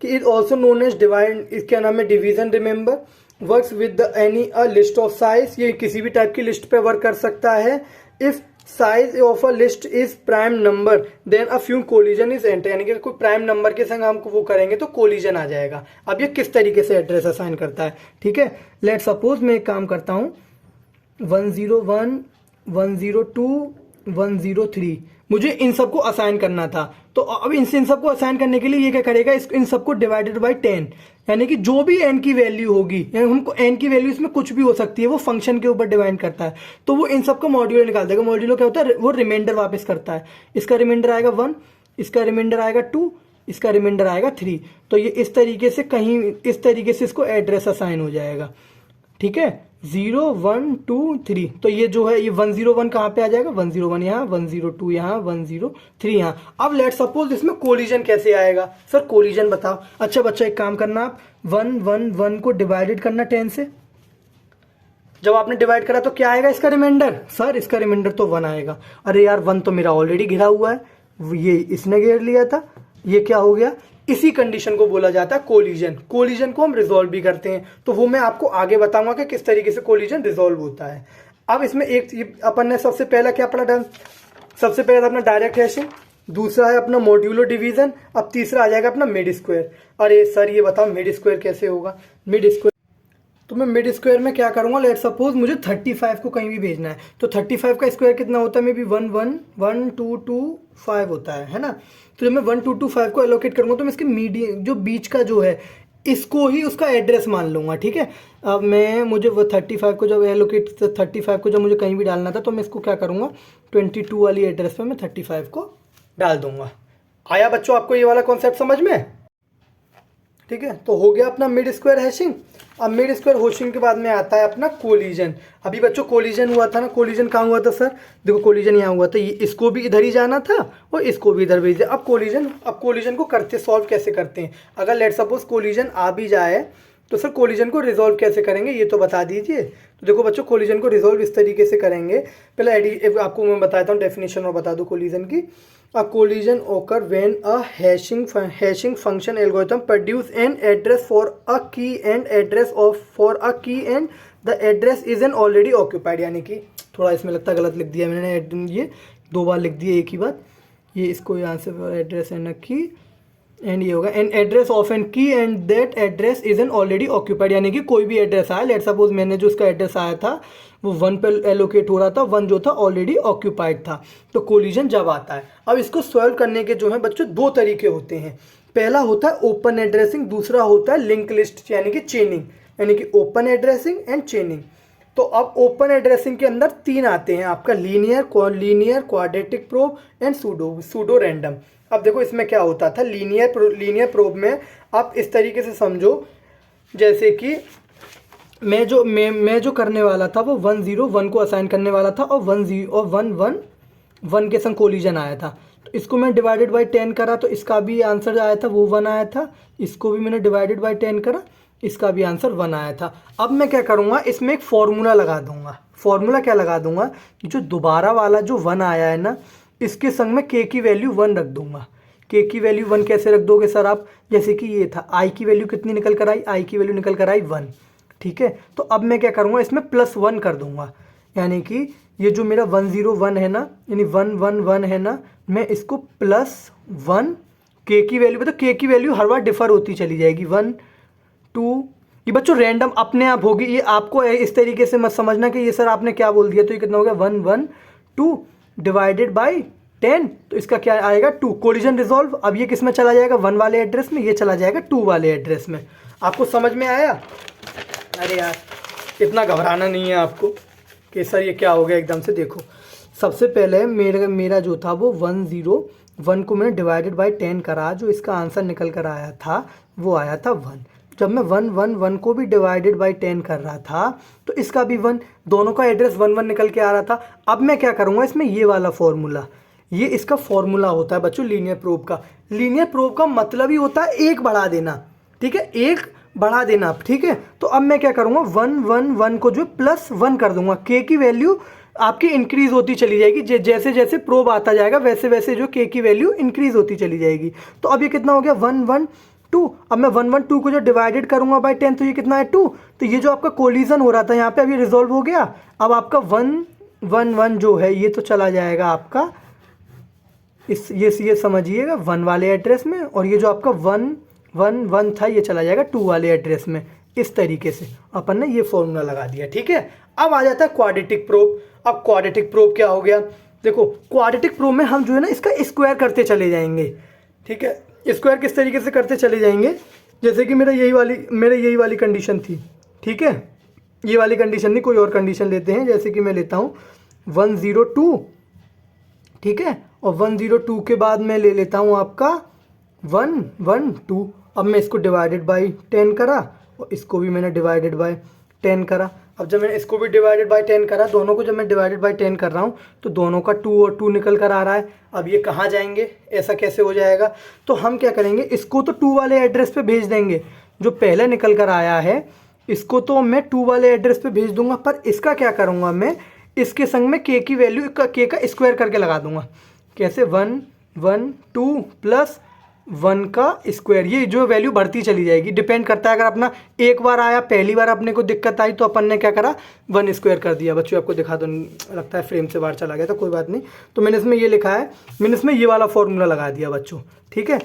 कि it also known as divide, इसका नाम है division. Remember, works with any a list of size, ये किसी भी टाइप की लिस्ट पे वर्क कर सकता है। If size of a list is prime number then a few collision is enter, यानी कि कोई प्राइम नंबर के संग हम वो करेंगे तो कोलिजन आ जाएगा। अब ये किस तरीके से एड्रेस असाइन करता है, ठीक है। लेट सपोज मैं एक काम करता हूँ 101, 102, 103, मुझे इन सबको असाइन करना था। तो अब इन सबको असाइन करने के लिए ये क्या करेगा, इन सबको डिवाइडेड बाय 10, यानी कि जो भी n की वैल्यू होगी, यानी हमको n की वैल्यू इसमें कुछ भी हो सकती है, वो फंक्शन के ऊपर डिवाइड करता है, तो वो इन सबको मॉड्यूलो निकाल देगा। मॉड्यूलो क्या होता है, वो रिमाइंडर वापस करता है। इसका रिमाइंडर आएगा 1, इसका रिमाइंडर आएगा 2, इसका रिमाइंडर आएगा 3। तो ये इस तरीके से कहीं इस तरीके से इसको एड्रेस असाइन हो जाएगा, ठीक है। 0, 1, 2, 3, तो ये जो है ये 101 कहाँ पे आ जाएगा, 101 यहाँ, 102 यहाँ, 103 यहाँ। अब लेट सपोज इसमें कोलिजन कैसे आएगा, सर कोलिजन बताओ। अच्छा बच्चा एक काम करना, आप 111 को डिवाइडेड करना 10 से। जब आपने डिवाइड करा तो क्या आएगा इसका रिमाइंडर, सर इसका रिमाइंडर तो 1 आएगा। अरे यार 1 तो मेरा ऑलरेडी घिरा हुआ है, ये इसने घेर लिया था, ये क्या हो गया। इसी कंडीशन को बोला जाता है कोलिजन। कोलिजन को हम रिजॉल्व भी करते हैं, तो वो मैं आपको आगे बताऊंगा कि किस तरीके से कोलिजन रिजॉल्व होता है। अब इसमें एक अपन ने सबसे पहला क्या पढ़ा डन, सबसे पहला अपना डायरेक्ट हैशिंग, दूसरा है अपना मॉड्यूलो डिवीजन, अब तीसरा आ जाएगा अपना मिड स्क्वायर। अरे सर ये बताओ मिड स्क्वायर कैसे होगा, मिड स्क्वायर तो मैं मिड स्क्वायर में क्या करूंगा, लेट सपोज मुझे 35 को कहीं भी भेजना है, तो 35 का स्क्वायर कितना होता है, मे बी 1 1 1 2 2 5 होता है ना। तो जब मैं 1 2 2 5 को एलोकेट करूंगा तो मैं इसके मीडियम जो बीच का जो है इसको ही उसका एड्रेस मान लूंगा, ठीक है। अब मैं मुझे वो 35 को जब एलोकेट 35 को जब मुझे कहीं भी डालना था तो मैं इसको क्या करूंगा 22 वाली एड्रेस पे मैं 35 को डाल दूंगा। आया बच्चों आपको ये वाला कॉन्सेप्ट समझ में, ठीक है। तो हो गया अपना मिड स्क्वायर हैशिंग। अब मिड स्क्वायर हैशिंग के बाद में आता है अपना कोलिजन। अभी बच्चों कोलिजन हुआ था ना, कोलिजन कहाँ हुआ था सर, देखो कोलिजन यहाँ हुआ था, ये इसको भी इधर ही जाना था और इसको भी इधर भेज दिया। अब कोलिजन को करते सॉल्व कैसे करते हैं, अगर लेट सपोज कोलिजन आ भी जाए तो सर कोलिजन को रिजॉल्व कैसे करेंगे ये तो बता दीजिए। तो देखो बच्चों कोलिजन को रिजॉल्व इस तरीके से करेंगे, पहले आपको मैं बताता हूँ डेफिनेशन और बता दूँ कोलिजन की। A collision occur when a hashing function algorithm produce an address for a key and for a key and the address is an already occupied, यानी कि थोड़ा इसमें लगता है गलत लिख दिया मैंने, ये 2 बार लिख दिया एक ही बात, ये इसको यहाँ से एड्रेस एंड की एंड ये होगा एन एड्रेस ऑफ एन की and that address is an already occupied, यानी कि कोई भी एड्रेस आया, लेट सपोज मैंने जो उसका एड्रेस आया था वो 1 पे एलोकेट हो रहा था, 1 जो था ऑलरेडी ऑक्यूपाइड था। तो कोलिजन जब आता है, अब इसको सॉल्व करने के जो है बच्चों 2 तरीके होते हैं। पहला होता है ओपन एड्रेसिंग, दूसरा होता है लिंक लिस्ट यानी कि चेनिंग, यानी कि ओपन एड्रेसिंग एंड चेनिंग। तो अब ओपन एड्रेसिंग के अंदर 3 आते हैं आपका linear, quadratic probe and pseudo random. अब देखो इसमें क्या होता था, लीनियर प्रोब में आप इस तरीके से समझो जैसे कि मैं जो करने वाला था वो 101 को असाइन करने वाला था और 1 के संग कोलिजन आया था, तो इसको मैं डिवाइडेड बाय 10 करा तो इसका भी आंसर आया था वो 1 आया था, इसको भी मैंने डिवाइडेड बाय 10 करा, इसका भी आंसर 1 आया था। अब मैं क्या करूँगा, इसमें एक फॉर्मूला लगा दूंगा। फॉर्मूला क्या लगा दूंगा, जो दोबारा वाला जो 1 आया है ना, इसके संग में k की वैल्यू 1 रख दूंगा। k की वैल्यू 1 कैसे रख दोगे सर आप, जैसे कि ये था i की वैल्यू कितनी निकल कर आई, i की वैल्यू निकल कर आई 1, ठीक है। तो अब मैं क्या करूँगा, इसमें +1 कर दूंगा, यानी कि ये जो मेरा 101 है ना, यानी 111 है ना, मैं इसको +1 k की वैल्यू पे, तो k की वैल्यू हर बार डिफर होती चली जाएगी, 1 2, ये बच्चों रैंडम अपने आप होगी, ये आपको इस तरीके से मत समझना कि ये सर आपने क्या बोल दिया। तो ये कितना हो गया 112 डिवाइडेड बाय 10, तो इसका क्या आएगा 2। Collision resolve. अब ये किस में चला जाएगा, 1 वाले एड्रेस में, ये चला जाएगा 2 वाले एड्रेस में। आपको समझ में आया। अरे यार इतना घबराना नहीं है आपको कि सर ये क्या हो गया एकदम से। देखो सबसे पहले मेरा जो था वो 101 को मैंने डिवाइडेड बाय 10 करा, जो इसका आंसर निकल कर आया था वो आया था 1। जब मैं 111 को भी डिवाइडेड बाय 10 कर रहा था तो इसका भी 1, दोनों का एड्रेस 1 1 निकल के आ रहा था। अब मैं क्या करूँगा, इसमें ये वाला फॉर्मूला, ये इसका फॉर्मूला होता है बच्चों लीनियर प्रोब का। लीनियर प्रोब का मतलब ही होता है 1 बढ़ा देना, ठीक है, 1 बढ़ा देना, ठीक है। तो अब मैं क्या करूँगा, 111 को जो +1 कर दूंगा, k की वैल्यू आपकी इंक्रीज होती चली जाएगी, जैसे जैसे प्रोब आता जाएगा वैसे वैसे जो k की वैल्यू इंक्रीज होती चली जाएगी। तो अब ये कितना हो गया 112। अब मैं 112 को जो डिवाइडेड करूंगा बाय 10 तो ये कितना है 2। तो ये जो आपका कोलिजन हो रहा था यहाँ पे अभी रिजॉल्व हो गया। अब आपका वन वन जो है ये तो चला जाएगा आपका ये समझिएगा 1 वाले एड्रेस में, और ये जो आपका 1 1 1 था ये चला जाएगा 2 वाले एड्रेस में। इस तरीके से अपन ने ये फॉर्मूला लगा दिया, ठीक है। अब आ जाता है क्वाड्रेटिक प्रूफ। अब क्वाड्रेटिक प्रूफ क्या हो गया, देखो क्वाड्रेटिक प्रूफ में हम जो है ना इसका स्क्वायर करते चले जाएंगे, ठीक है। स्क्वायर किस तरीके से करते चले जाएंगे, जैसे कि मेरा यही वाली कंडीशन थी, ठीक है। ये वाली कंडीशन नहीं, कोई और कंडीशन लेते हैं, जैसे कि मैं लेता हूँ 102, ठीक है, और 102 के बाद मैं ले लेता हूँ आपका 112। अब मैं इसको डिवाइडेड बाई 10 करा और इसको भी मैंने डिवाइडेड बाई 10 करा। अब जब मैंने इसको भी डिवाइडेड बाई 10 करा, दोनों को जब मैं डिवाइडेड बाई 10 कर रहा हूँ तो दोनों का 2 और 2 निकल कर आ रहा है। अब ये कहाँ जाएंगे, ऐसा कैसे हो जाएगा, तो हम क्या करेंगे, इसको तो 2 वाले एड्रेस पे भेज देंगे, जो पहले निकल कर आया है इसको तो मैं 2 वाले एड्रेस पे भेज दूंगा। पर इसका क्या करूँगा, मैं इसके संग में के की वैल्यू के का स्क्वायर करके लगा दूंगा। कैसे, 1 1 2 प्लस 1 का स्क्वायर, ये जो वैल्यू बढ़ती चली जाएगी, डिपेंड करता है। अगर अपना एक बार आया, पहली बार अपने को दिक्कत आई तो अपन ने क्या करा, 1 स्क्वायर कर दिया। बच्चों आपको दिखा दो, लगता है फ्रेम से बाहर चला गया, तो कोई बात नहीं। तो मैंने इसमें ये लिखा है, मैंने इसमें ये वाला फॉर्मूला लगा दिया बच्चों, ठीक है।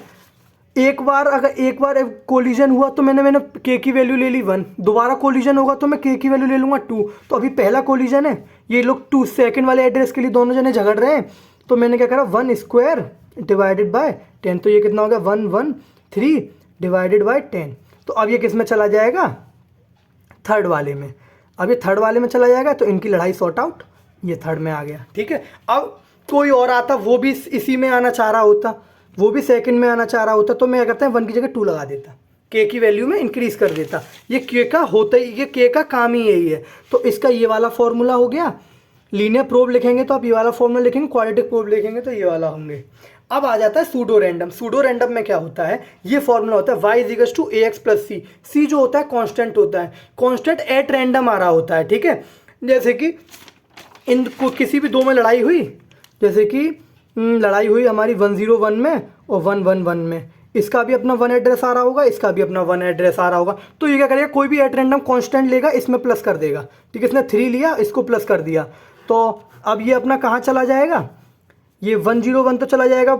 अगर एक बार कोलिजन हुआ तो मैंने के की वैल्यू ले ली 1, दोबारा कोलिजन होगा तो मैं के की वैल्यू ले लूँगा 2। तो अभी पहला कोलिजन है, ये लोग 2 सेकंड वाले एड्रेस के लिए दोनों जने झगड़ रहे हैं, तो मैंने क्या करा, 1 स्क्वायर डिवाइडेड बाय 10, तो ये कितना हो गया 113 डिवाइडेड बाय 10। तो अब ये किस में चला जाएगा, थर्ड वाले में। अब ये थर्ड वाले में चला जाएगा तो इनकी लड़ाई सॉर्ट आउट, ये थर्ड में आ गया, ठीक है। अब कोई और आता, वो भी इसी में आना चाह रहा होता, वो भी सेकंड में आना चाह रहा होता, तो मैं क्या करता है 1 की जगह 2 लगा देता, के की वैल्यू में इंक्रीज कर देता। ये के का होता ही, ये के का काम ही यही है। तो इसका ये वाला फॉर्मूला हो गया। लीनियर प्रूफ लिखेंगे तो आप ये वाला फॉर्मूला लिखेंगे, क्वाड्रेटिक प्रूफ लिखेंगे तो ये वाला होंगे। अब आ जाता है सूडो रैंडम। सूडो रैंडम में क्या होता है, ये फॉर्मूला होता है y = ax + c। c जो होता है कांस्टेंट होता है, कांस्टेंट एट रैंडम आ रहा होता है, ठीक है। जैसे कि इनको किसी भी दो में लड़ाई हुई, जैसे कि लड़ाई हुई हमारी 101 में और 111 में, इसका भी अपना 1 एड्रेस आ रहा होगा, इसका भी अपना 1 एड्रेस आ रहा होगा। तो ये क्या करेगा, कोई भी एट रैंडम कांस्टेंट लेगा, इसमें प्लस कर देगा, ठीक है। इसने 3 लिया, इसको प्लस कर दिया, तो अब ये अपना कहाँ चला जाएगा, ये 101 तो चला जाएगा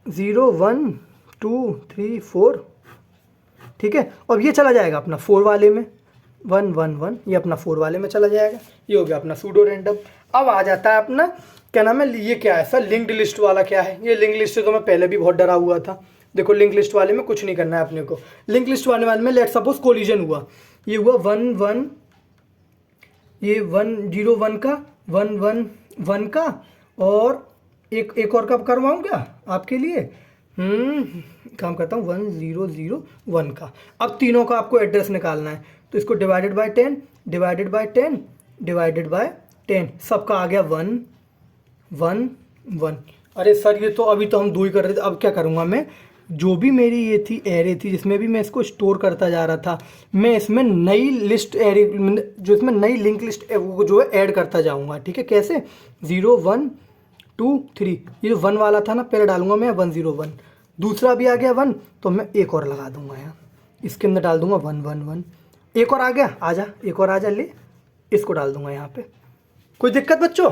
0 1 2 3 4, ठीक है। अब ये चला जाएगा अपना 4 वाले में, 1 1 1, ये अपना 4 वाले में चला जाएगा। ये हो गया अपना सूडो रैंडम। अब आ जाता है अपना क्या नाम है, ये क्या है सर, लिंक्ड लिस्ट वाला क्या है। ये लिंक लिस्ट से तो मैं पहले भी बहुत डरा हुआ था। देखो लिंक लिस्ट वाले में कुछ नहीं करना है अपने को। लिंक लिस्ट वाले में लेट सपोज कोलिजन हुआ, ये हुआ 1 1, ये 101 का 111 का, और एक और कब करवाऊँ क्या आपके लिए, काम करता हूँ 1001 का। अब तीनों का आपको एड्रेस निकालना है, तो इसको divided by 10 divided by 10 divided by 10, सबका आ गया 1 1 1। अरे सर ये तो अभी तो हम 2 ही कर रहे थे, अब क्या करूँगा मैं, जो भी मेरी ये थी एरे थी जिसमें भी मैं इसको स्टोर करता जा रहा था, मैं इसमें नई लिस्ट एरे, जो इसमें नई लिंक लिस्ट वो जो है ऐड करता जाऊँगा, ठीक है। कैसे, 0 1 2 3, ये जो 1 वाला था ना पहले डालूंगा मैं 101, दूसरा भी आ गया 1, तो मैं एक और लगा दूंगा यहाँ, इसके अंदर डाल दूंगा 111, एक और आ गया, आजा एक और आजा, ले इसको डाल दूंगा यहाँ पे। कोई दिक्कत बच्चों,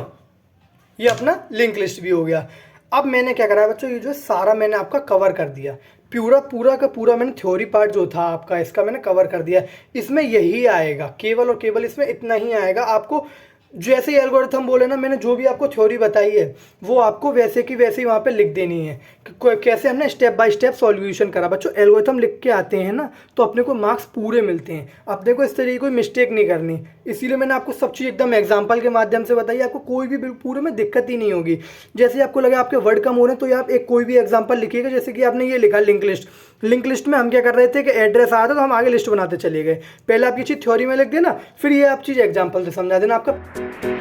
ये अपना लिंक लिस्ट भी हो गया। अब मैंने क्या करा बच्चों, ये जो सारा मैंने आपका कवर कर दिया, पूरा का पूरा मैंने थ्योरी पार्ट जो था आपका इसका मैंने कवर कर दिया। इसमें यही आएगा, केवल और केवल इसमें इतना ही आएगा। आपको जैसे ही एल्गोरिथम बोले ना, मैंने जो भी आपको थ्योरी बताई है वो आपको वैसे की वैसे ही वहाँ पे लिख देनी है। कैसे हमने स्टेप बाय स्टेप सॉल्यूशन करा बच्चों, एल्गोरिथम लिख के आते हैं ना तो अपने को मार्क्स पूरे मिलते हैं। अपने को इस तरीके कोई मिस्टेक नहीं करनी, इसीलिए मैंने आपको सब चीज़ एकदम एग्जाम्पल के माध्यम से बताई। आपको कोई भी पूरे में दिक्कत ही नहीं होगी। जैसे आपको लगे आपके वर्ड कम हो रहे हैं तो आप एक कोई भी एग्जाम्पल लिखिएगा। जैसे कि आपने ये लिखा लिंक लिस्ट, लिंक लिस्ट में हम क्या कर रहे थे कि एड्रेस आया था तो हम आगे लिस्ट बनाते चले गए। पहले आप ये चीज़ थ्योरी में लिख देना, फिर ये आप चीज़ एग्जाम्पल से समझा देना आपका।